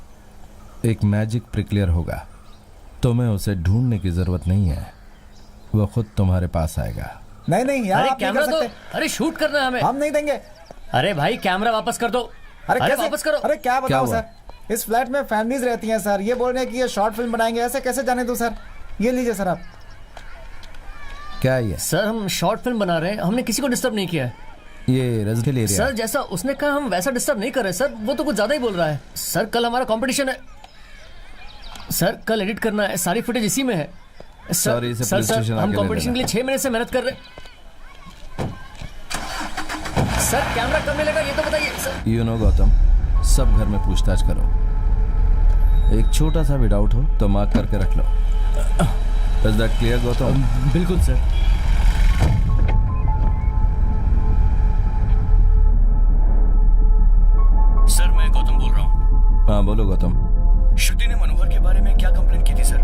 एक मैजिक प्रिक्लेयर होगा। तुम्हें उसे ढूंढने की जरूरत नहीं है, वो खुद तुम्हारे पास आएगा। नहीं नहीं यार, अरे आप नहीं कर कैमरा दो, सकते। अरे शूट करना है हमें। हम नहीं देंगे। अरे भाई कैमरा वापस कर दो। अरे अरे कैसे? वापस करो। अरे क्या बताओ हुआ? सर, इस फ्लैट में फैमिलीज रहती हैं सर। ये बोल रहे हैं कि ये शॉर्ट फिल्म बनाएंगे, ऐसे कैसे जाने दो सर? ये लीजिए सर आप। क्या ये? सर हम शॉर्ट फिल्म बना रहे हैं, हमने किसी को डिस्टर्ब नहीं किया है। ये रेजिडेंशियल एरिया सर जैसा उसने कहा हम वैसा डिस्टर्ब नहीं कर रहे सर, वो तो कुछ ज्यादा ही बोल रहा है। सर कल हमारा कंपटीशन है सर, कल एडिट करना है, सारी फुटेज इसी में है। Sorry, इसे सर पुलिस सर स्टेशन हम आके ले कंपटीशन के लिए 6 महीने से मेहनत कर रहे हैं। सर कैमरा कब मिलेगा ये तो बताइए सर। यू नो गौतम, सब घर में पूछताछ करो, एक छोटा सा भी डाउट हो तो मार्क करके रख लो। Is that clear Gautam? बिल्कुल सर। सर मैं गौतम बोल रहा हूँ। हाँ बोलो गौतम। श्रुति ने मनोहर के बारे में क्या कंप्लेन की थी सर?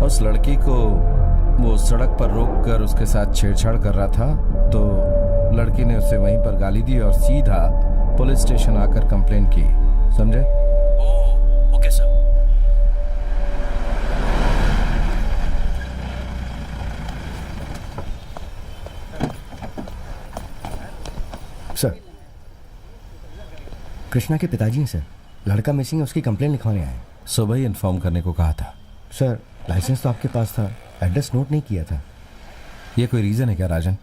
उस लड़की को वो सड़क पर रोककर उसके साथ छेड़छाड़ कर रहा था, तो लड़की ने उसे वहीं पर गाली दी और सीधा पुलिस स्टेशन आकर कंप्लेन की, समझे? Oh okay sir. Sir, Krishna के पिताजी हैं सर। लड़का मिसिंग है, उसकी कंप्लेन लिखवाने आए। सुबह ही इन्फॉर्म करने को कहा था। सर लाइसेंस तो आपके पास था, एड्रेस नोट नहीं किया था। ये कोई रीजन है क्या राजन?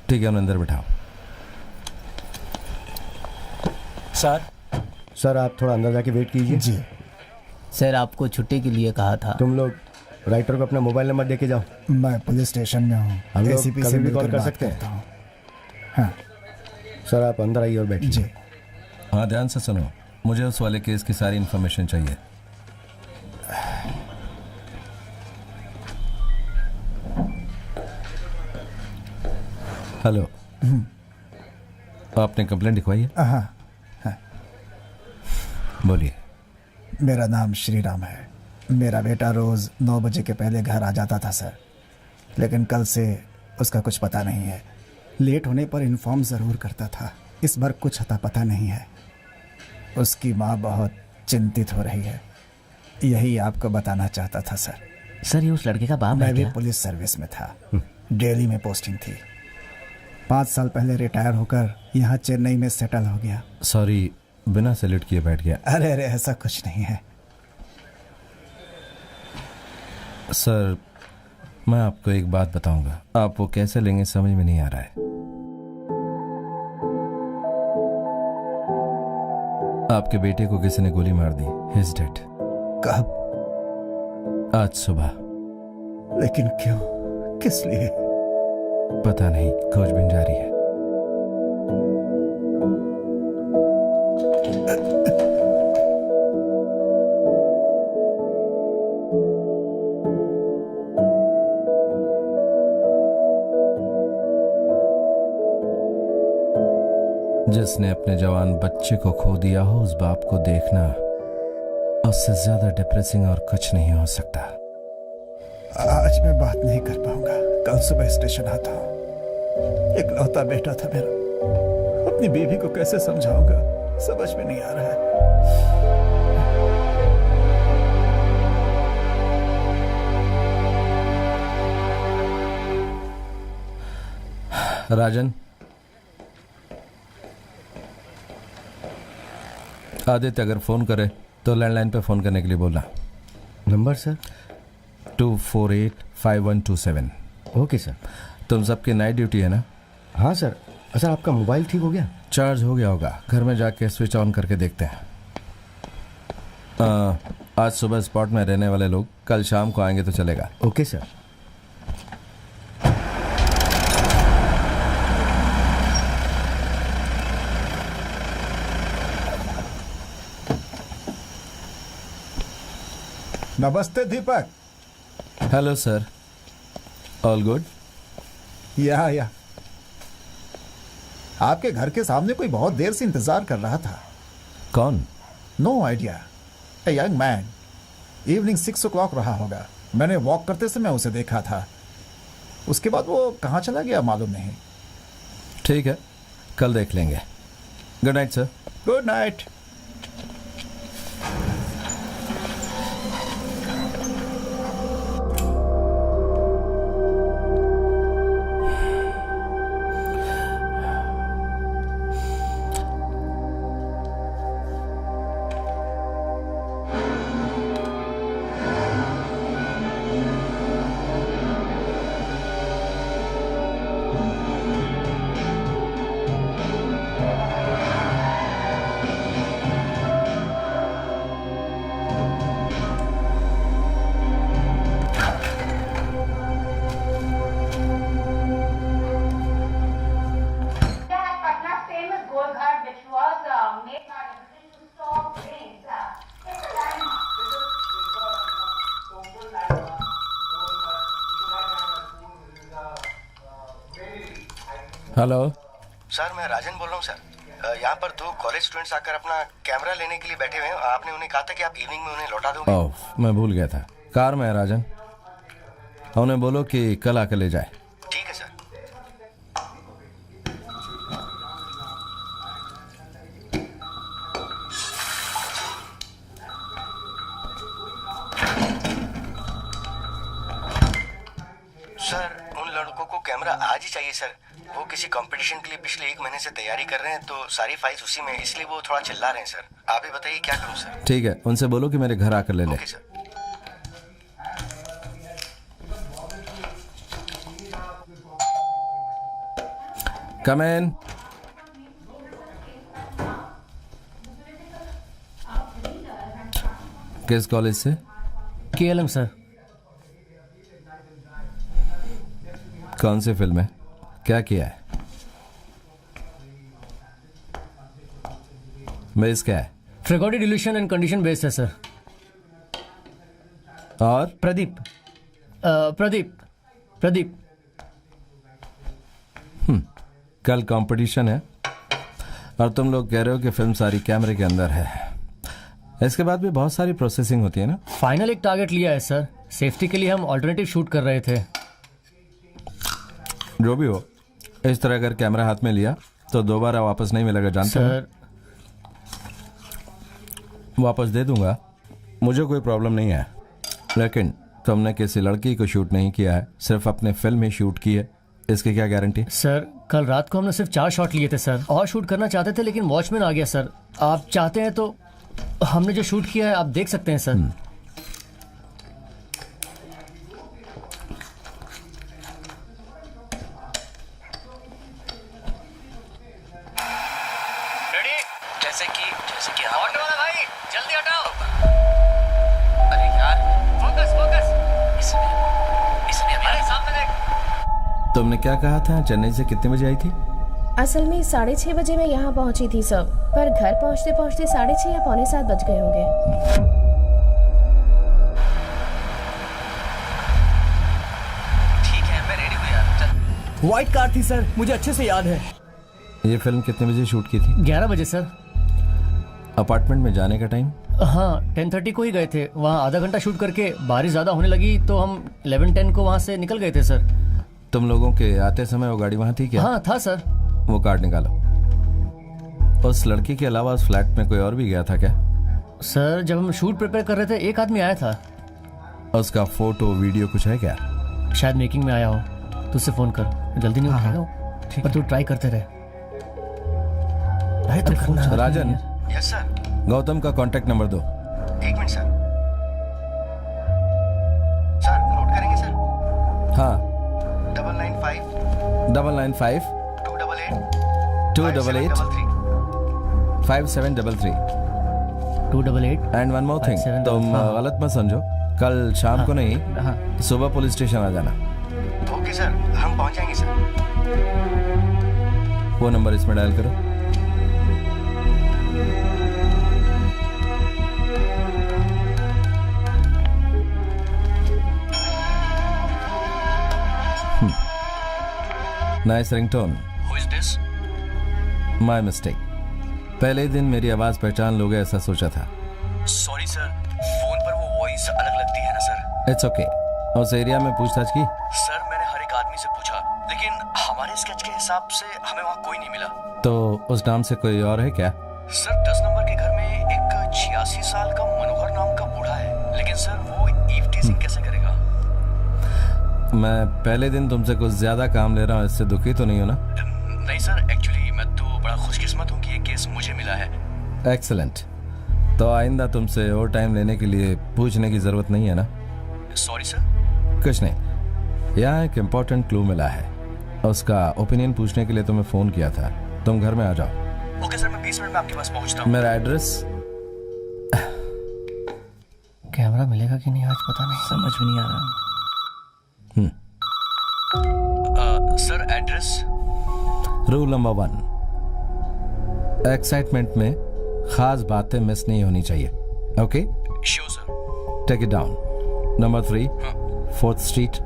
ठीक है, उन्हें अंदर बिठाओ। सर आप थोड़ा अंदर जाके वेट कीजिए। जी सर आपको छुट्टी के लिए कहा था। तुम लोग राइटर को अपना मोबाइल नंबर देके जाओ। मैं पुलिस स्टेशन में हूँ, हम लोग एसीपी कभी से भी मिलकर कॉल कर बात सकते हैं। करता हूँ। हाँ सर आप अंदर आइए और बैठिए। जी। हाँ ध्यान से सुनो, मुझे उस वाले केस की सारी इन्फॉर्मेशन चाहिए। हेलो, आपने कंप्लेंट लिखवाई है? हाँ, बोलिए। मेरा नाम श्री राम है। मेरा बेटा रोज 9 बजे के पहले घर आ जाता था सर, लेकिन कल से उसका कुछ पता नहीं है। लेट होने पर इन्फॉर्म ज़रूर करता था। इस बार कुछ अता पता नहीं है। उसकी माँ बहुत चिंतित हो रही है, यही आपको बताना चाहता था सर। सर ये उस लड़के का बाप मैं है भी क्या? पुलिस सर्विस में था, दिल्ली में पोस्टिंग थी। 5 साल पहले रिटायर होकर यहाँ चेन्नई में सेटल हो गया। सॉरी, बिना सैल्यूट किए बैठ गया। अरे अरे ऐसा कुछ नहीं है। सर, मैं आपको एक बात बताऊंगा, आप वो कैसे लेंगे समझ में नहीं आ रहा है। आपके बेटे को किसी ने गोली मार दी, ही इज डेड। कब? आज सुबह। लेकिन क्यों? किस लिए? पता नहीं, खोजबीन जारी है। जिसने अपने जवान बच्चे को खो दिया हो, उस बाप को देखना उससे ज्यादा डिप्रेसिंग और कुछ नहीं हो सकता। आज मैं बात नहीं कर पाऊंगा, कल सुबह स्टेशन आता हूँ। इकलौता बेटा था मेरा, अपनी बीवी को कैसे समझाऊंगा, समझ में नहीं आ रहा है। राजन, आदित्य अगर फोन करे तो लैंडलाइन पे फोन करने के लिए बोलना। Number sir? 2485127। Okay sir. तुम सबकी नाइट ड्यूटी है ना? हाँ सर। सर आपका मोबाइल ठीक हो गया? चार्ज हो गया होगा, घर में जाके स्विच ऑन करके देखते हैं। आज सुबह स्पॉट में रहने वाले लोग कल शाम को आएंगे तो चलेगा। Okay sir. नमस्ते Deepak. Hello sir, all good? या आपके घर के सामने कोई बहुत देर से इंतजार कर रहा था। कौन? No idea. A young man, evening 6 o'clock रहा होगा। मैंने वॉक करते समय उसे देखा था। उसके बाद वो कहाँ चला गया मालूम नहीं। ठीक है, कल देख लेंगे। Good night sir. Good night. Hello sir, मैं राजन बोल रहा हूँ सर। यहाँ पर 2 कॉलेज स्टूडेंट्स आकर अपना कैमरा लेने के लिए बैठे हुए हैं। आपने उन्हें कहा था कि आप इवनिंग में उन्हें लौटा दोगे। ओह, मैं भूल गया था। कार में है राजन, उन्हें बोलो कि कल आकर ले जाए। ठीक है सर। सर, उन लड़कों को कैमरा आज ही चाहिए सर। वो किसी कंपटीशन के लिए पिछले 1 महीने से तैयारी कर रहे हैं, तो सारी फाइल्स उसी में, इसलिए वो थोड़ा चिल्ला रहे हैं सर। आप ही बताइए क्या करूं सर। ठीक है, उनसे बोलो कि मेरे घर आकर ले ले। Okay sir. Come in. किस कॉलेज से? KLM sir. कौन सी फिल्म है, क्या किया है? बेस क्या है? फ्रिगोडी डिल्यूशन एंड कंडीशन बेस्ड है सर। और प्रदीप। प्रदीप। कल कंपटीशन है और तुम लोग कह रहे हो कि फिल्म सारी कैमरे के अंदर है। इसके बाद भी बहुत सारी प्रोसेसिंग होती है ना? फाइनल एक टारगेट लिया है सर। सेफ्टी के लिए हम ऑल्टरनेटिव शूट कर रहे थे। जो भी हो, इस तरह अगर कैमरा हाथ में लिया तो दोबारा वापस नहीं मिलेगा, जानते हो? सर वापस दे दूंगा, मुझे कोई प्रॉब्लम नहीं है। लेकिन तुमने किसी लड़की को शूट नहीं किया है, सिर्फ अपने फिल्म ही शूट की है, इसकी क्या गारंटी? सर, कल रात को हमने सिर्फ 4 शॉट लिए थे सर, और शूट करना चाहते थे लेकिन वॉचमैन आ गया सर। आप चाहते हैं तो हमने जो शूट किया है आप देख सकते हैं सर। जैसे कि आप ऑटो वाला भाई जल्दी हटाओ। अरे यार फोकस फोकस। इसने अरे सामने देख। तुमने क्या कहा था? चेन्नई से कितने बजे आई थी? असल में 6:30 बजे मैं यहाँ पहुँची थी सर, पर घर पहुँचते पहुँचते 6:30 या 6:45 बज गए होंगे। ठीक है, मैं रेडी हूँ यार, चल। व्हाइट कार थी सर, मुझे अच्छे से याद है। ये फिल्म कितने बजे शूट की थी? 11 बजे सर। अपार्टमेंट में जाने का टाइम? हाँ 10:30 को ही गए थे। वहाँ आधा घंटा शूट करके बारिश ज्यादा होने लगी तो हम 11:10 को वहाँ से निकल गए थे सर। तुम लोगों के आते समय वो गाड़ी वहाँ थी क्या? हाँ था सर। वो कार्ड निकालो। उस लड़की के अलावा उस फ्लैट में कोई और भी गया था क्या? सर जब हम शूट प्रिपेयर कर रहे थे एक आदमी आया था। उसका फोटो वीडियो कुछ है क्या? शायद मेकिंग में आया हो, तो उससे फोन कर। जल्दी नहीं उठाएगा वो, पर तू ट्राई करते रहे। तो फोन राजन, यस सर। गौतम का कांटेक्ट नंबर दो। एक मिनट सर। सर नोट करेंगे सर? हाँ 995 995 288 5733 288। एंड वन मोर थिंग, 5733 तुम हाँ। गलत मत समझो, कल शाम को नहीं सुबह पुलिस स्टेशन आ जाना। ओके सर, हम पहुंच जाएंगे सर। वो नंबर इसमें डायल करो। Nice ringtone. Who is this? My mistake. पहले ही दिन मेरी आवाज पहचान लोगे ऐसा सोचा था। सॉरी सर, फोन पर वो वॉइस अलग लगती है ना सर। It's okay. उस एरिया में पूछताछ की? सर मैंने हर एक आदमी से पूछा, लेकिन हमारे स्केच के हिसाब से हमें वहाँ कोई नहीं मिला। तो उस नाम से कोई और है क्या? सर 10 नंबर के घर में एक 86 साल का मनोहर नाम का बूढ़ा है, लेकिन सर वो ईव टीजिंग कैसे करेगा? मैं पहले दिन तुमसे कुछ ज्यादा काम ले रहा हूँ, इससे दुखी तो नहीं हो ना? नहीं सर, एक्चुअली मैं तो बड़ा खुशकिस्मत हूँ कि ये केस मुझे मिला है। एक्सीलेंट। तो आइंदा तुमसे और टाइम लेने के लिए पूछने की जरूरत नहीं है ना? Sorry sir. कुछ नहीं, यहाँ एक इम्पोर्टेंट क्लू मिला है, उसका ओपिनियन पूछने के लिए तुम्हें फोन किया था। तुम घर में आ जाओ। ओके सर, मैं 20 मिनट में आपके पास पहुँचता हूँ। मेरा एड्रेस? कैमरा मिलेगा कि नहीं आज पता नहीं, समझ में नहीं आ रहा। Sir address? Rule number 1, excitement में खास बातें मिस नहीं होनी चाहिए। Okay, sure sir. Take it down. Number 3, 4th street,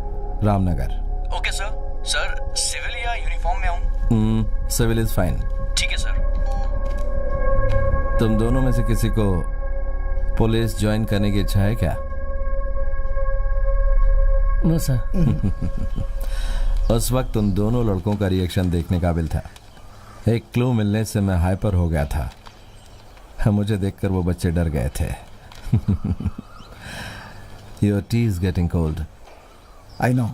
Ramnagar. Okay sir. Sir civil या यूनिफॉर्म में आऊँ? Civil is fine. ठीक है सर। तुम दोनों में से किसी को पुलिस ज्वाइन करने की इच्छा है क्या? No sir. उस वक्त उन दोनों लड़कों का रिएक्शन देखने काबिल था। एक क्लू मिलने से मैं हाइपर हो गया था। मुझे देखकर वो बच्चे डर गए थे। Your T is getting cold. I know,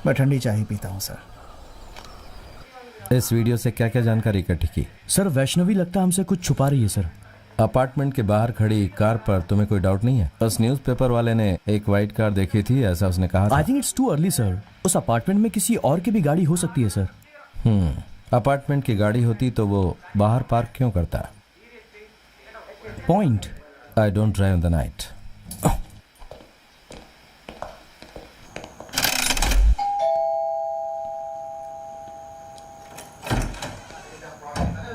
मैं ठंडी चाय ही पीता हूँ सर। इस वीडियो से क्या क्या जानकारी इकट्ठी की? सर वैष्णवी लगता है हमसे कुछ छुपा रही है सर। अपार्टमेंट के बाहर खड़ी कार पर तुम्हें कोई डाउट नहीं है? उस न्यूज़पेपर वाले ने एक वाइट कार देखी थी, ऐसा उसने कहा था। I think it's too early sir. उस अपार्टमेंट में किसी और की भी गाड़ी हो सकती है सर। अपार्टमेंट की गाड़ी होती तो वो बाहर पार्क क्यों करता? Point. I don't drive in the night.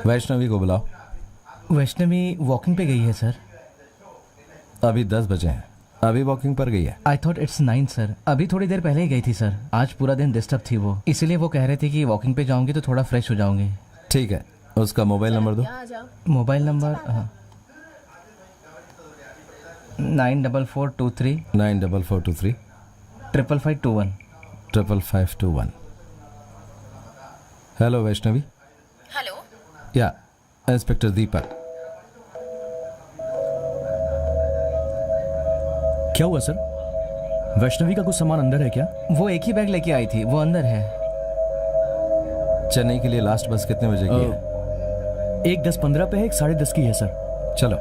Vaishnavi को बुलाओ। वैष्णवी वॉकिंग पे गई है सर। अभी 10 बजे हैं, अभी वॉकिंग पर गई है। I thought it's 9 sir. अभी थोड़ी देर पहले ही गई थी सर। आज पूरा दिन डिस्टर्ब थी वो, इसीलिए वो कह रहे थे कि वॉकिंग पे जाऊंगी तो थोड़ा फ्रेश हो जाऊंगी। ठीक है, उसका मोबाइल नंबर दो। यहाँ आ जाओ। Mobile number 94423 94423 55521। 55521। Hello Vaishnavi. Hello. या इंस्पेक्टर दीपक। क्या हुआ सर? वैष्णवी का कुछ सामान अंदर है क्या? वो एक ही बैग लेके आई थी, वो अंदर है। चेन्नई के लिए लास्ट बस कितने बजे की है? 1:10-15 पे है, 10:30 की है सर। चलो।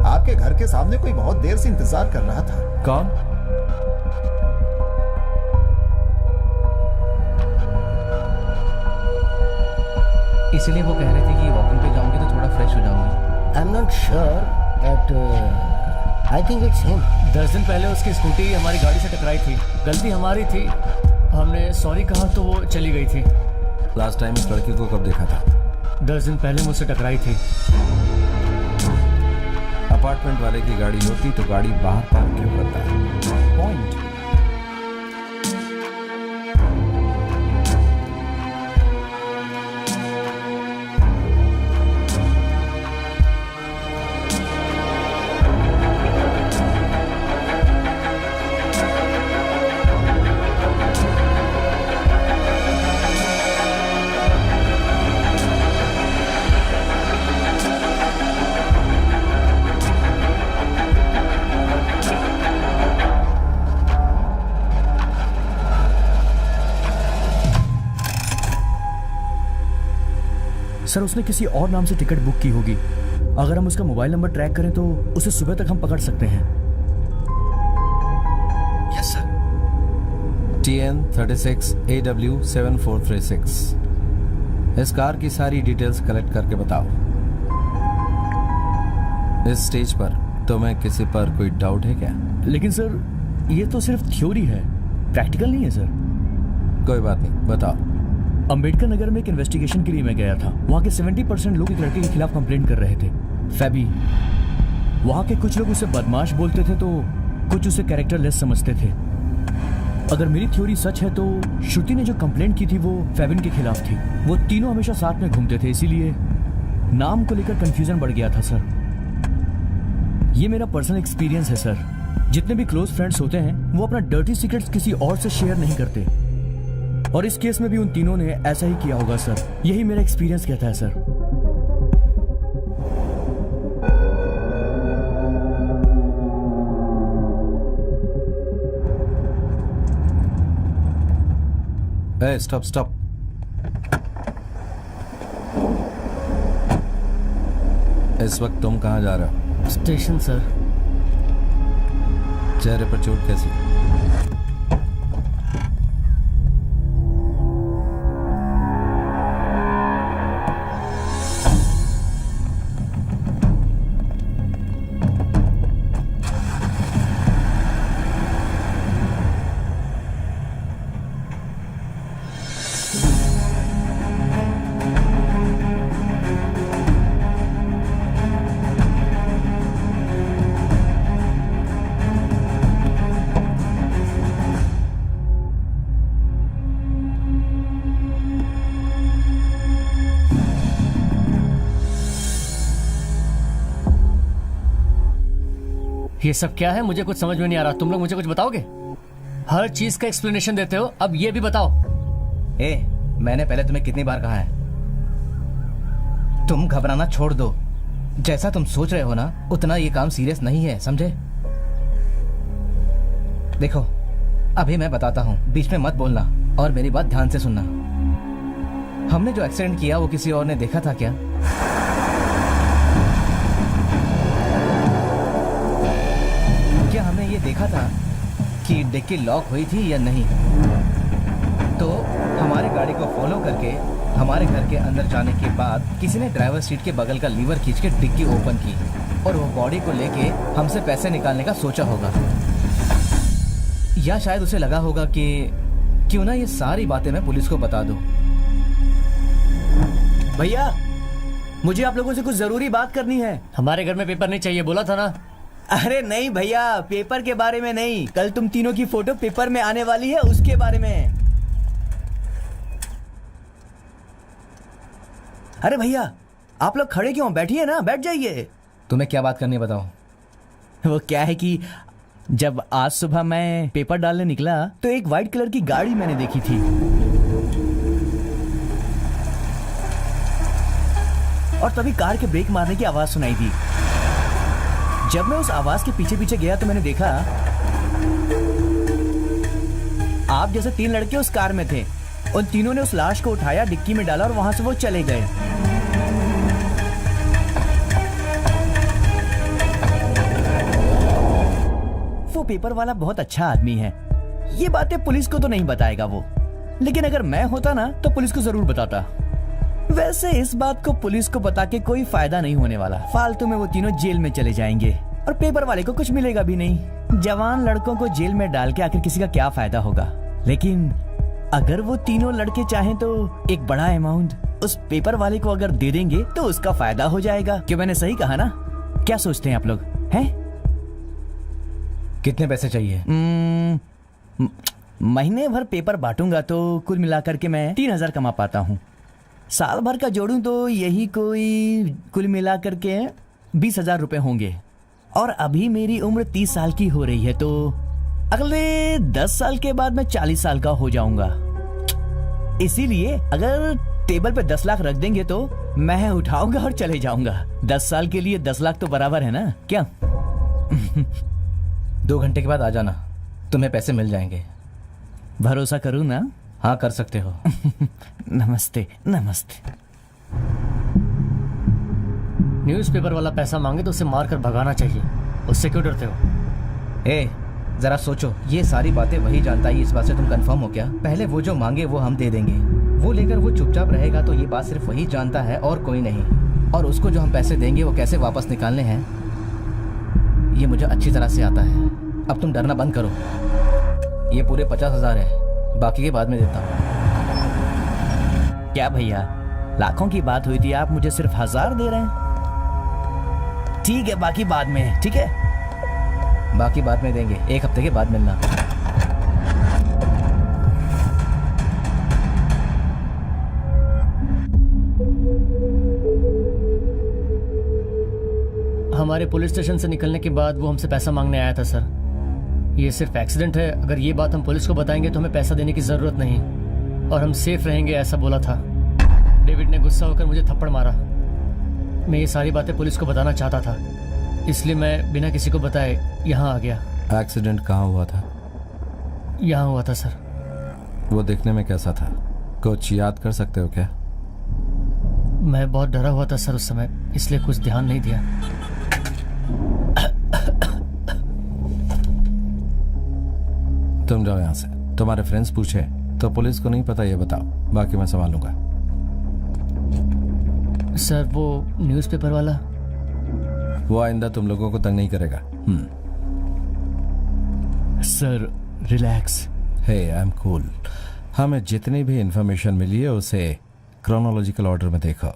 आप आपके घर के सामने कोई बहुत देर से इंतजार कर रहा था। कौन? इसीलिए वो कह रहे थे कि वॉकिंग पे जाऊंगी तो थोड़ा फ्रेश हो जाऊंगी। I am not sure but I think it's him. 10 दिन पहले उसकी स्कूटी हमारी गाड़ी से टकराई थी। गलती हमारी थी, हमने सॉरी कहा तो वो चली गई थी। लास्ट टाइम इस लड़की को कब देखा था? 10 दिन पहले मुझसे टकराई थी। अपार्टमेंट वाले की गाड़ी होती तो गाड़ी बाहर पार्क क्यों करता है? पॉइंट। सर उसने किसी और नाम से टिकट बुक की होगी। अगर हम उसका मोबाइल नंबर ट्रैक करें तो उसे सुबह तक हम पकड़ सकते हैं। Yes sir. TN 36 AW 7436। इस कार की सारी डिटेल्स कलेक्ट करके बताओ। इस स्टेज पर तुम्हें किसी पर कोई डाउट है क्या? लेकिन सर ये तो सिर्फ थ्योरी है, प्रैक्टिकल नहीं है सर। कोई बात नहीं, बताओ। अंबेडकर नगर में एक इन्वेस्टिगेशन के लिए मैं गया था। वहाँ के 70% लोग एक लड़के के खिलाफ कंप्लेंट कर रहे थे, फैबी। वहाँ के कुछ लोग उसे बदमाश बोलते थे तो कुछ उसे कैरेक्टरलेस समझते थे। अगर मेरी थ्योरी सच है तो श्रुति ने जो कंप्लेंट की थी वो फैबिन के खिलाफ थी। वो तीनों हमेशा साथ में घूमते थे, इसीलिए नाम को लेकर कंफ्यूजन बढ़ गया था सर। ये मेरा पर्सनल एक्सपीरियंस है सर। जितने भी क्लोज फ्रेंड्स होते हैं वो अपना डर्टी सीक्रेट्स किसी और से शेयर नहीं करते, और इस केस में भी उन तीनों ने ऐसा ही किया होगा सर। यही मेरा एक्सपीरियंस कहता है सर। Stop stop. इस वक्त तुम कहाँ जा रहे हो? Station sir. चेहरे पर चोट कैसी? ये सब क्या है? मुझे कुछ समझ में नहीं आ रहा। तुम लोग मुझे कुछ बताओगे? हर चीज का एक्सप्लेनेशन देते हो, अब ये भी बताओ। मैंने पहले तुम्हें कितनी बार कहा है, तुम घबराना छोड़ दो। जैसा तुम सोच रहे हो ना, उतना ये काम सीरियस नहीं है, समझे? देखो, अभी मैं बताता हूँ, बीच में मत बोलना और मेरी बात ध्यान से सुनना। हमने जो एक्सीडेंट किया वो किसी और ने देखा था क्या? क्या हमने ये देखा था कि डिक्की लॉक हुई थी या नहीं? तो हमारे गाड़ी को फॉलो करके हमारे घर के अंदर जाने के बाद किसी ने ड्राइवर सीट के बगल का लीवर खींच के डिक्की ओपन की और वो बॉडी को लेके हमसे पैसे निकालने का सोचा होगा, या शायद उसे लगा होगा कि क्यों ना ये सारी बातें मैं पुलिस को बता दूं। भैया, मुझे आप लोगों से कुछ जरूरी बात करनी है। हमारे घर में पेपर नहीं चाहिए, बोला था ना। अरे नहीं भैया, पेपर के बारे में नहीं, कल तुम तीनों की फोटो पेपर में आने वाली है, उसके बारे में। अरे भैया, आप लोग खड़े क्यों? बैठिए ना, बैठ जाइए। तुम्हें क्या बात करनी है बताओ। वो क्या है कि जब आज सुबह मैं पेपर डालने निकला तो एक व्हाइट कलर की गाड़ी मैंने देखी थी, और तभी कार के ब्रेक मारने की आवाज सुनाई दी। जब मैं उस आवाज के पीछे पीछे गया तो मैंने देखा आप जैसे 3 लड़के उस कार में थे। उन तीनों ने उस लाश को उठाया, डिक्की में डाला और वहां से वो चले गए। वो पेपर वाला बहुत अच्छा आदमी है। ये बातें पुलिस को तो नहीं बताएगा वो, लेकिन अगर मैं होता ना तो पुलिस को जरूर बताता। वैसे इस बात को पुलिस को बता के कोई फायदा नहीं होने वाला। फालतू में वो तीनों जेल में चले जाएंगे और पेपर वाले को कुछ मिलेगा भी नहीं। जवान लड़कों को जेल में डाल के आखिर किसी का क्या फायदा होगा। लेकिन अगर वो तीनों लड़के चाहें तो एक बड़ा अमाउंट उस पेपर वाले को अगर दे देंगे तो उसका फायदा हो जाएगा। क्यों, मैंने सही कहा ना? क्या सोचते हैं आप लोग? हैं? कितने पैसे चाहिए? महीने भर पेपर बांटूंगा तो कुल मिलाकर के मैं 3,000 कमा पाता हूँ। साल भर का जोड़ूं तो यही कोई कुल मिलाकर के 20,000 रुपए होंगे। और अभी मेरी उम्र 30 साल की हो रही है तो अगले 10 साल के बाद मैं 40 साल का हो जाऊंगा। इसीलिए अगर टेबल पे 10 लाख रख देंगे तो मैं उठाऊंगा और चले जाऊंगा। 10 साल के लिए 10 लाख तो बराबर है ना? क्या? 2 घंटे के बाद आ जाना, तुम्हें पैसे मिल जाएंगे। भरोसा करूं ना? हाँ, कर सकते हो। नमस्ते नमस्ते। न्यूज़पेपर वाला पैसा मांगे तो उसे मार कर भगाना चाहिए। उससे क्यों डरते हो? ए, जरा सोचो, ये सारी बातें वही जानता है, इस बात से तुम कंफर्म हो क्या? पहले वो जो मांगे वो हम दे देंगे, वो लेकर वो चुपचाप रहेगा तो ये बात सिर्फ वही जानता है और कोई नहीं। और उसको जो हम पैसे देंगे वो कैसे वापस निकालने हैं ये मुझे अच्छी तरह से आता है। अब तुम डरना बंद करो। ये पूरे 50,000 है, बाकी के बाद में देता हूँ। क्या भैया, लाखों की बात हुई थी, आप मुझे सिर्फ 1,000 दे रहे हैं? ठीक है, बाकी बाद में। ठीक है, बाकी बाद में देंगे, 1 हफ्ते के बाद मिलना। हमारे पुलिस स्टेशन से निकलने के बाद वो हमसे पैसा मांगने आया था सर। ये सिर्फ एक्सीडेंट है, अगर ये बात हम पुलिस को बताएंगे तो हमें पैसा देने की जरूरत नहीं और हम सेफ रहेंगे, ऐसा बोला था। डेविड ने गुस्सा होकर मुझे थप्पड़ मारा। मैं ये सारी बातें पुलिस को बताना चाहता था, इसलिए मैं बिना किसी को बताए यहाँ आ गया। एक्सीडेंट कहाँ हुआ था? यहाँ हुआ था सर। वो देखने में कैसा था? कुछ याद कर सकते हो क्या? मैं बहुत डरा हुआ था सर उस समय, इसलिए कुछ ध्यान नहीं दिया। तुम जाओ यहाँ से। तुम्हारे फ्रेंड्स पूछे तो पुलिस को नहीं पता ये बताओ, बाकी मैं संभालूंगा। सर वो न्यूज़पेपर वाला, वो आइंदा तुम लोगों को तंग नहीं करेगा। Sir relax. Hey, I am cool. हमें जितनी भी इंफॉर्मेशन मिली है उसे क्रोनोलॉजिकल ऑर्डर में देखो।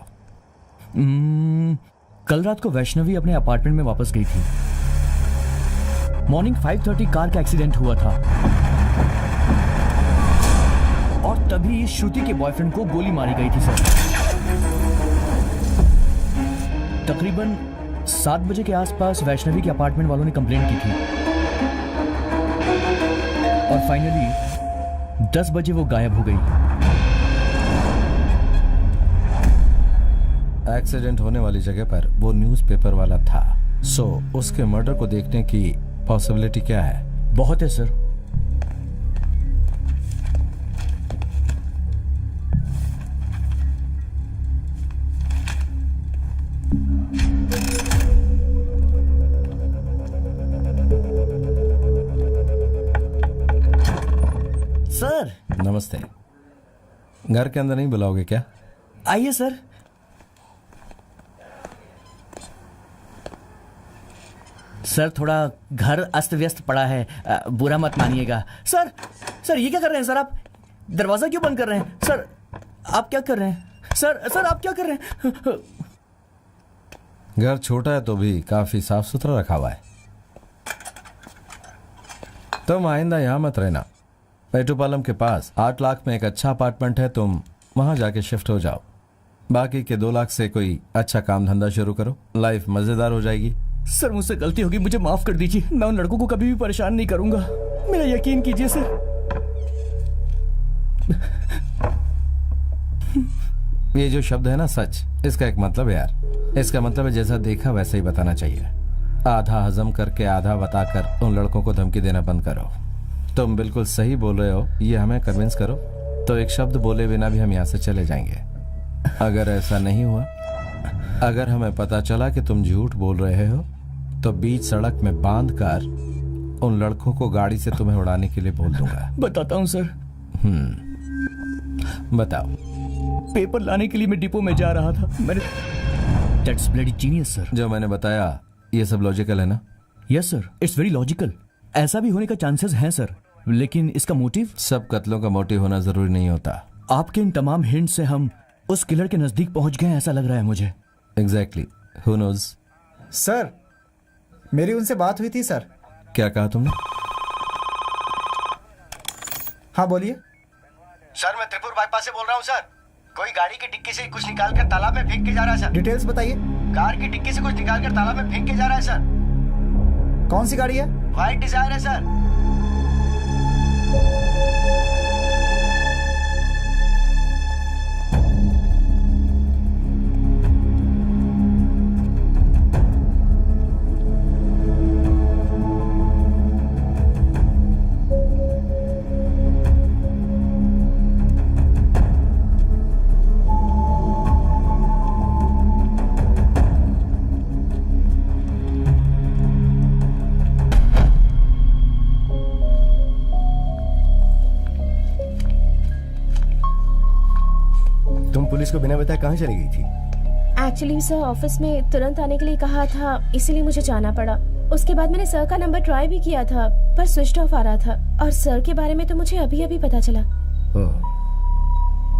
कल रात को वैष्णवी अपने अपार्टमेंट में वापस गई थी। मॉर्निंग 5:30 कार का एक्सीडेंट हुआ था और तभी श्रुति के बॉयफ्रेंड को गोली मारी गई थी सर। तकरीबन 7 बजे के आसपास वैष्णवी के अपार्टमेंट वालों ने कंप्लेंट की थी और फाइनली 10 बजे वो गायब हो गई। एक्सीडेंट होने वाली जगह पर वो न्यूज़पेपर वाला था, सो उसके मर्डर को देखने की पॉसिबिलिटी क्या है? बहुत है सर। सर नमस्ते। घर के अंदर नहीं बुलाओगे क्या? आइए सर। सर थोड़ा घर अस्त व्यस्त पड़ा है, बुरा मत मानिएगा। सर सर ये क्या कर रहे हैं सर? आप दरवाजा क्यों बंद कर रहे हैं? सर आप क्या कर रहे हैं? सर आप क्या कर रहे हैं? घर छोटा है तो भी काफी साफ सुथरा रखा हुआ है। तुम आइंदा यहाँ मत रहना। पेट्रोपालम के पास 8 लाख में एक अच्छा अपार्टमेंट है, तुम वहां जाके शिफ्ट हो जाओ। बाकी के 2 लाख से कोई अच्छा काम धंधा शुरू करो, लाइफ मजेदार हो जाएगी। सर मुझसे गलती होगी, मुझे माफ कर दीजिए। मैं उन लड़कों को कभी भी परेशान नहीं करूंगा, मेरा यकीन कीजिए सर। ये जो शब्द है ना सच, इसका एक मतलब है यार। इसका मतलब है जैसा देखा वैसा ही बताना चाहिए। आधा हजम करके आधा बताकर उन लड़कों को धमकी देना बंद करो। तुम बिल्कुल सही बोल रहे हो, ये हमें कन्विंस करो तो एक शब्द बोले बिना भी हम यहाँ से चले जाएंगे। अगर ऐसा नहीं हुआ, अगर हमें पता चला कि तुम झूठ बोल रहे हो, तो बीच सड़क में बांध कर उन लड़कों को गाड़ी से तुम्हें उड़ाने के लिए बोल दूंगा। बताता हूँ सर। बताओ। पेपर लाने के लिए मैं डिपो में जा रहा था। मैंने दैट्स ब्लडी जीनियस सर। जो मैंने बताया ये सब लॉजिकल है ना? Yes sir, it's very logical. ऐसा भी होने का चांसेस हैं सर, लेकिन इसका मोटिव? सब कत्लों का मोटिव होना जरूरी नहीं होता। आपके इन तमाम हिंट से हम उस किलर के नजदीक पहुंच गए हैं, ऐसा लग रहा है मुझे। Exactly, who knows. सर, मेरी उनसे बात हुई थी सर। क्या कहा तुमने? हाँ बोलिए। सर मैं त्रिपुर बाईपास से बोल रहा हूँ सर। कोई गाड़ी की डिक्की से कुछ निकाल कर तालाब में फेंक के जा रहा है सर। डिटेल्स बताइए। कार की डिक्की से कुछ निकाल कर तालाब में फेंक के जा रहा है सर। कौन सी गाड़ी है? व्हाइट डिजायर है सर। पुलिस को बिना बताए कहाँ चली गई थी? एक्चुअली सर ऑफिस में तुरंत आने के लिए कहा था, इसीलिए मुझे जाना पड़ा। उसके बाद मैंने सर का नंबर ट्राई भी किया था, पर स्विच ऑफ आ रहा था। और सर के बारे में तो मुझे अभी अभी पता चला।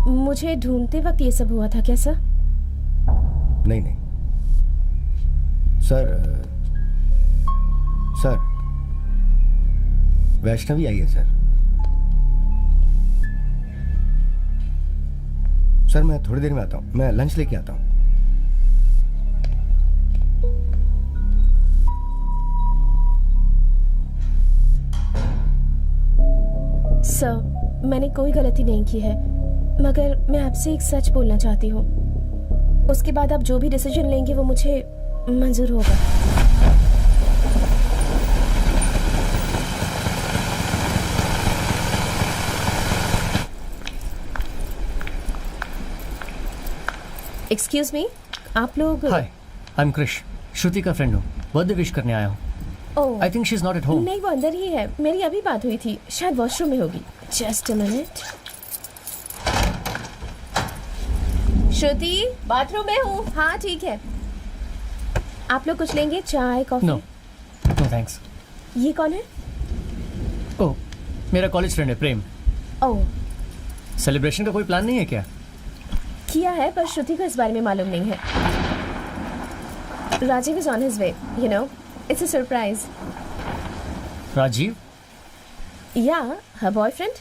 मुझे ढूंढते वक्त ये सब हुआ था क्या सर? नहीं नहीं सर, सर वैष्णवी आई है सर। सर मैं थोड़ी देर में आता हूँ, मैं लंच लेके आता हूँ। सर मैंने कोई गलती नहीं की है, मगर मैं आपसे एक सच बोलना चाहती हूँ। उसके बाद आप जो भी डिसीजन लेंगे वो मुझे मंजूर होगा। एक्सक्यूज मी, आप लोग? हाय, आई एम क्रिश, श्रुति का फ्रेंड हूँ। बर्थडे विश करने आया हूँ। Oh, I think she is not at home. नहीं, वो अंदर ही है। मेरी अभी बात हुई थी, शायद वॉशरूम में होगी। Just a minute. Shruti, bathroom में हूँ। हाँ ठीक है। आप लोग कुछ लेंगे? चाय, कॉफी? No no thanks. ये कौन है? ओह, मेरा कॉलेज फ्रेंड है प्रेम। ओह, सेलिब्रेशन का कोई प्लान नहीं है क्या? किया है, पर श्रुति को इस बारे में मालूम नहीं है। Rajiv is on his way, you know, it's a surprise. Rajiv? या हर बॉयफ्रेंड।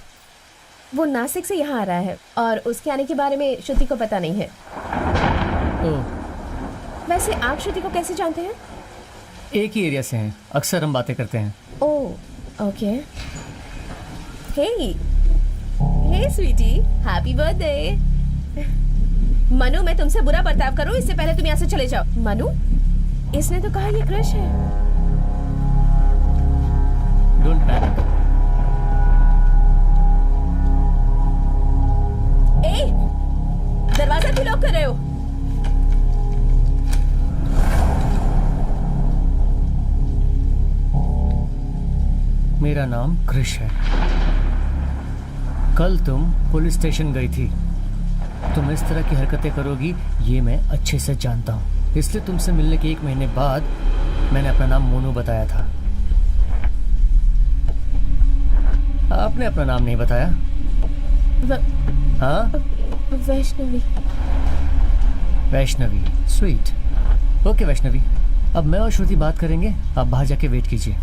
वो नासिक से यहाँ आ रहा है और उसके आने के बारे में श्रुति को पता नहीं है। ओह, वैसे आप श्रुति को कैसे जानते हैं? एक ही एरिया से हैं, अक्सर हम बातें करते हैं। ओह, ओके। हे हे स्वीटी, हैप्पी बर्थडे। मनु, मैं तुमसे बुरा बर्ताव करूं इससे पहले तुम यहाँ से चले जाओ। मनु, इसने तो कहा ये क्रश है। Don't panic. ए, दरवाजा क्यों लॉक कर रहे हो? मेरा नाम क्रिश है। कल तुम पुलिस स्टेशन गई थी। तुम इस तरह की हरकतें करोगी ये मैं अच्छे से जानता हूँ, इसलिए तुमसे मिलने के 1 महीने बाद मैंने अपना नाम मोनू बताया था। आपने अपना नाम नहीं बताया। हाँ, वैष्णवी। वैष्णवी, स्वीट। ओके वैष्णवी, अब मैं और श्रुति बात करेंगे, आप बाहर जाके वेट कीजिए।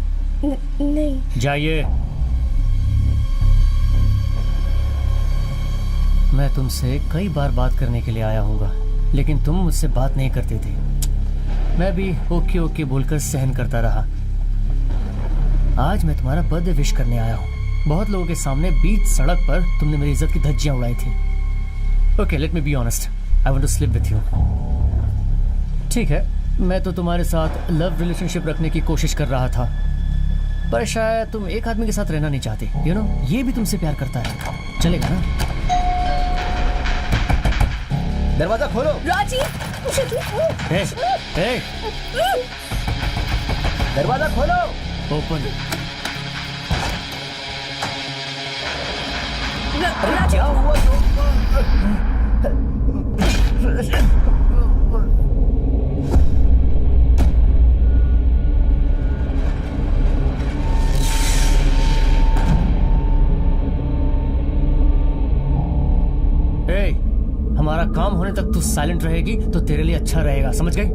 नहीं, जाइए। मैं तुमसे कई बार बात करने के लिए आया हूँगा, लेकिन तुम मुझसे बात नहीं करते थे। मैं भी ओके ओके बोलकर सहन करता रहा। आज मैं तुम्हारा बर्थडे विश करने आया हूँ। बहुत लोगों के सामने बीच सड़क पर तुमने मेरी इज्जत की धज्जियां उड़ाई थी। Okay, let me be honest, I want to sleep with you. ठीक है, मैं तो तुम्हारे साथ लव रिलेशनशिप रखने की कोशिश कर रहा था, पर शायद तुम एक आदमी के साथ रहना नहीं चाहते। यू नो, ये भी तुमसे प्यार करता है। चलेगा ना? दरवाजा खोलो। राजीव, ए, दरवाजा खोलो। ओपन। क्या हुआ? हमारा काम होने तक तू साइलेंट रहेगी तो तेरे लिए अच्छा रहेगा, समझ गई?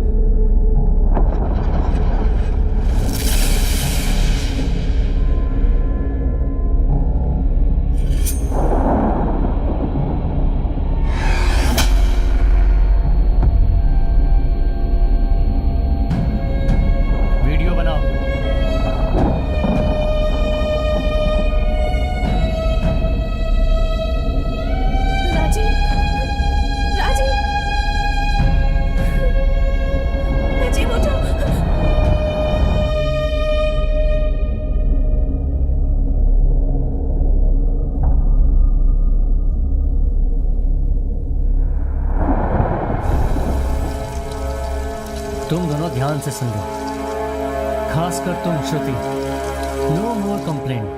वीडियो बनाओ। तुम दोनों ध्यान से सुन लो, खासकर तुम Shruti. No more complaint,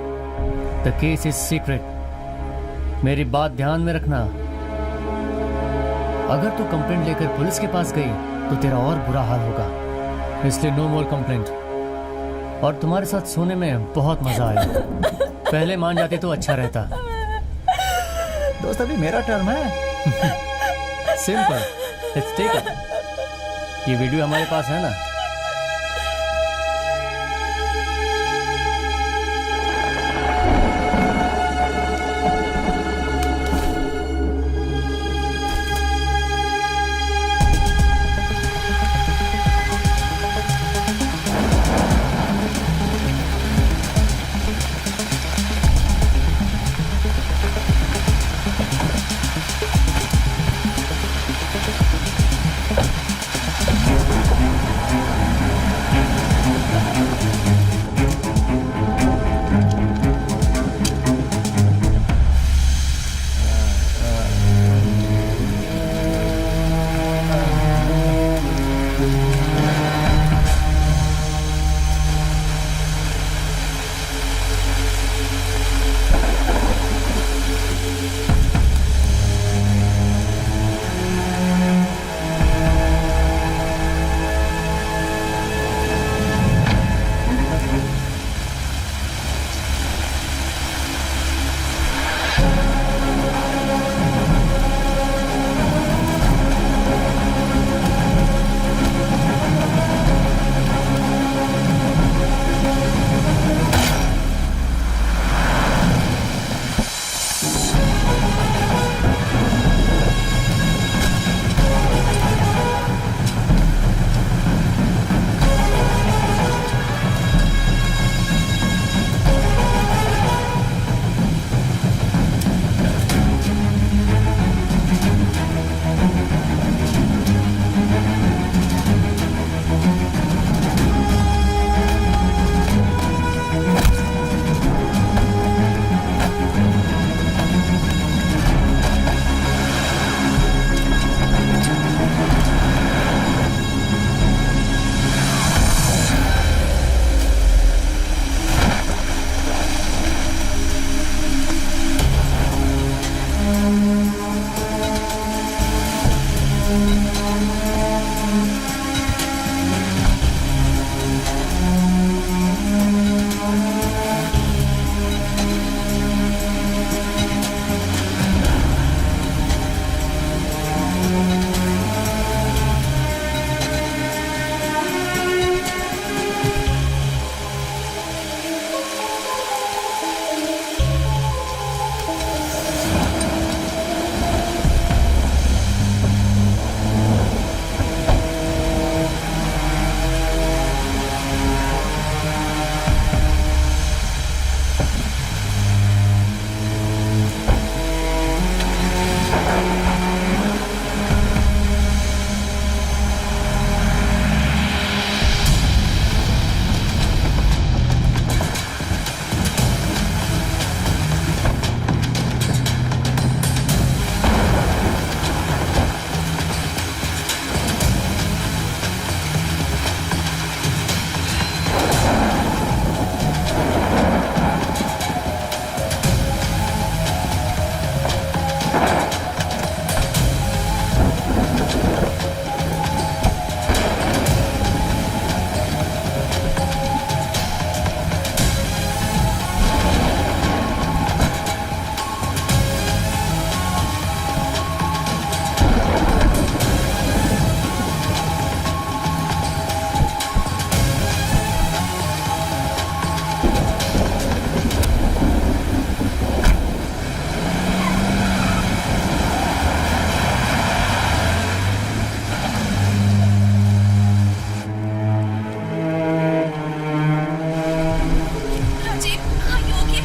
the case is secret. मेरी बात ध्यान में रखना, अगर तू कंप्लेंट लेकर पुलिस के पास गई तो तेरा और बुरा हाल होगा, इसलिए नो मोर कंप्लेंट। और तुम्हारे साथ सोने में बहुत मजा आया। पहले मान जाती तो अच्छा रहता। दोस्त अभी मेरा टर्म है। Simple, let's take it. ये वीडियो हमारे पास है ना?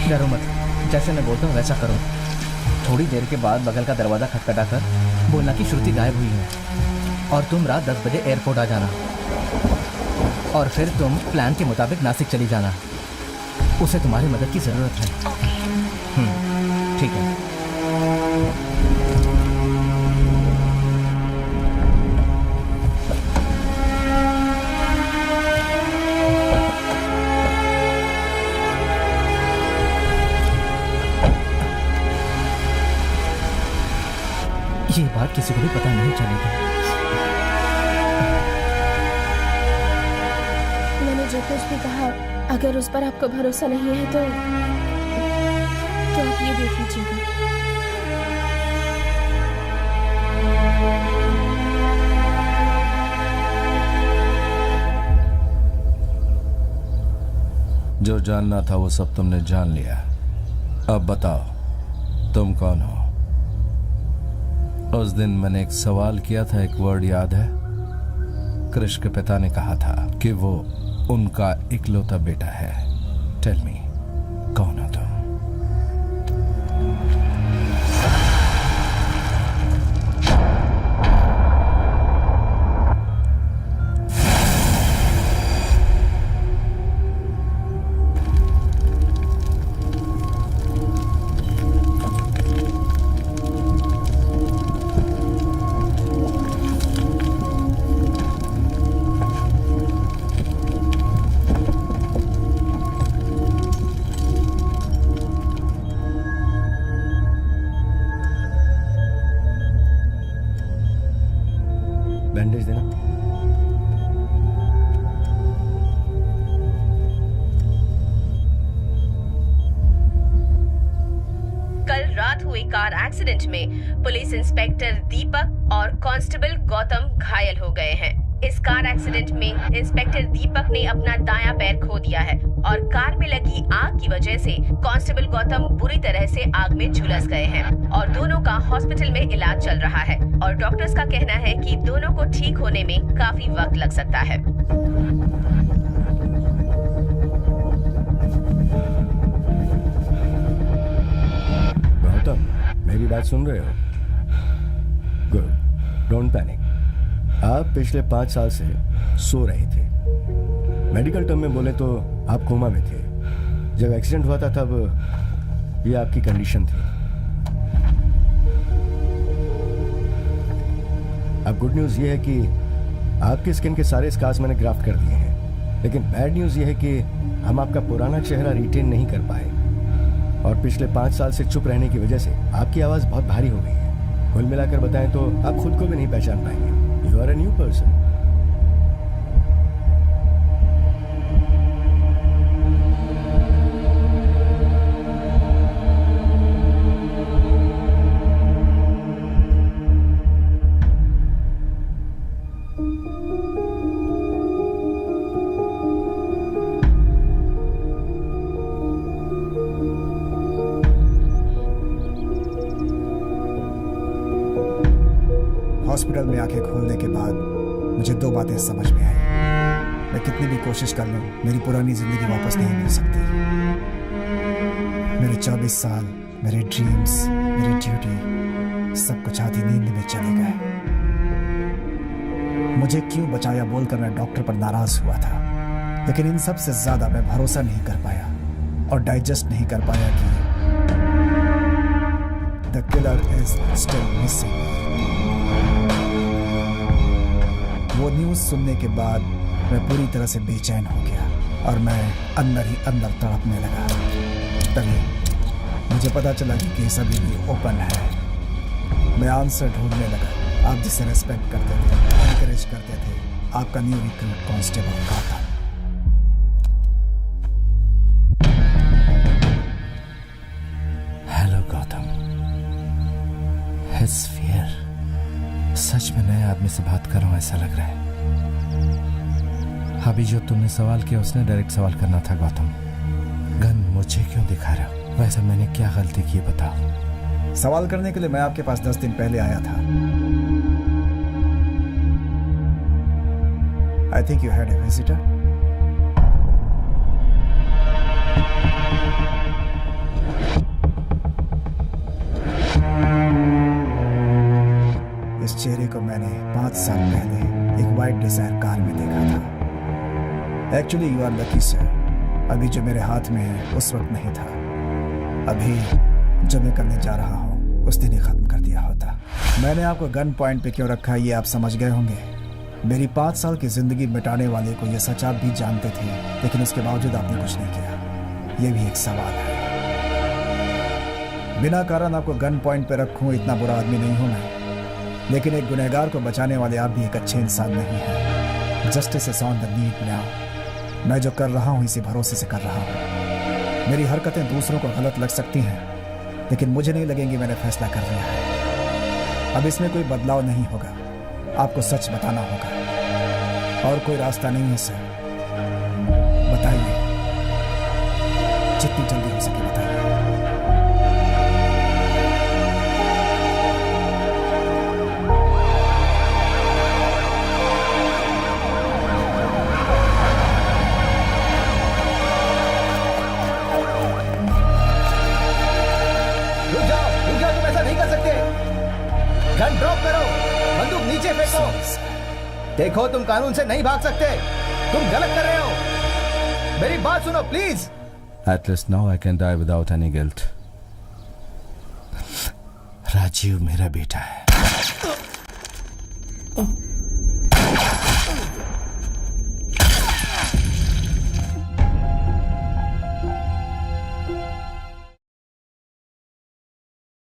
डरो मत, जैसे मैं बोलता हूँ वैसा करो। थोड़ी देर के बाद बगल का दरवाज़ा खटखटा कर बोलना कि श्रुति गायब हुई है और तुम रात 10 बजे एयरपोर्ट आ जाना और फिर तुम प्लान के मुताबिक नासिक चली जाना। उसे तुम्हारी मदद की ज़रूरत है। ठीक है। ये बात किसी को भी पता नहीं चलेगी। मैंने जो कुछ भी कहा, अगर उस पर आपको भरोसा नहीं है तो आप ये देख लीजिएगा। जो जानना था वो सब तुमने जान लिया। अब बताओ तुम कौन हो? उस दिन मैंने एक सवाल किया था, एक वर्ड याद है? कृष के पिता ने कहा था कि वो उनका इकलौता बेटा है। टेल मी, कौन हो तुम? बैंडेज देना। कल रात हुए कार एक्सीडेंट में पुलिस इंस्पेक्टर दीपक और कांस्टेबल गौतम घायल हो गए हैं। इस कार एक्सीडेंट में इंस्पेक्टर दीपक ने अपना दायां पैर खो दिया है और कार में लगी आग की वजह से कांस्टेबल गौतम बुरी तरह से आग में झुलस गए हैं और दोनों का हॉस्पिटल में इलाज चल रहा है और डॉक्टर्स का कहना है कि दोनों को ठीक होने में काफी वक्त लग सकता है। गौतम, मेरी बात सुन रहे हो? Good, don't panic. आप पिछले 5 साल से सो रहे थे। मेडिकल टर्म में बोले तो आप कोमा में थे। जब एक्सीडेंट हुआ था तब ये आपकी कंडीशन थी। अब गुड न्यूज़ ये है कि आपके स्किन के सारे स्कार्स मैंने ग्राफ्ट कर दिए हैं, लेकिन बैड न्यूज़ ये है कि हम आपका पुराना चेहरा रिटेन नहीं कर पाए और पिछले 5 साल से चुप रहने की वजह से आपकी आवाज़ बहुत भारी हो गई है। कुल मिलाकर बताएं तो आप खुद को भी नहीं पहचान पाएंगे। You are a new person. Hospital में आंखें खोलने के बाद मुझे 2 बातें समझ में आई। मैं कितनी भी कोशिश कर लूं, मेरी पुरानी जिंदगी वापस नहीं मिल सकती। मेरे 24 साल, मेरे ड्रीम्स, मेरी ड्यूटी, सब कुछ आधी नींद में चले गए। मुझे क्यों बचाया बोलकर मैं डॉक्टर पर नाराज हुआ था, लेकिन इन सब से ज्यादा मैं भरोसा नहीं कर पाया और डाइजेस्ट नहीं कर पाया कि the killer is still missing. वो न्यूज़ सुनने के बाद मैं पूरी तरह से बेचैन हो गया और मैं अंदर ही अंदर तड़पने लगा। तभी मुझे पता चला कि केस अभी भी ओपन है। मैं आंसर ढूंढने लगा। आप जिसे रिस्पेक्ट करते थे, एनकरेज करते थे, आपका new recruit constable Gautam. Hello Gautam. His fear. सच में नए आदमी से बात कर रहा हूं ऐसा लग रहा है। अभी जो तुमने सवाल किया उसने डायरेक्ट सवाल करना था गौतम। गन मुझे क्यों दिखा रहे हो? वैसे मैंने क्या गलती की बताओ। सवाल करने के लिए मैं आपके पास 10 दिन पहले आया था। I think you had a visitor. Actually you are lucky sir. अभी जो मेरे हाथ में है उस वक्त नहीं था। अभी जो मैं करने जा रहा हूँ उस दिन ही खत्म कर दिया होता। मैंने आपको गन पॉइंट पे क्यों रखा ये आप समझ गए होंगे। मेरी 5 साल की जिंदगी मिटाने वाले को ये सच आप भी जानते थे, लेकिन उसके बावजूद आपने कुछ नहीं किया। ये भी एक सवाल है। बिना कारण आपको गन पॉइंट पे रखूं, इतना बुरा आदमी नहीं हूं मैं, लेकिन एक गुनहगार को बचाने वाले आप भी एक अच्छे इंसान नहीं हैं। Justice is on the need now. मैं जो कर रहा हूं इसी भरोसे से कर रहा हूं। मेरी हरकतें दूसरों को गलत लग सकती हैं, लेकिन मुझे नहीं लगेंगी। मैंने फैसला कर लिया है, अब इसमें कोई बदलाव नहीं होगा। आपको सच बताना होगा और कोई रास्ता नहीं है सर। बताइए, जितनी जल्दी हो सके बताइए। रुक जाओ, तुम ऐसा नहीं कर सकते। गन ड्रॉप करो, बंदूक नीचे फेंको। देखो, तुम कानून से नहीं भाग सकते। तुम गलत कर रहे हो। मेरी बात सुनो please. At least now I can die without any guilt. Rajiv मेरा बेटा है।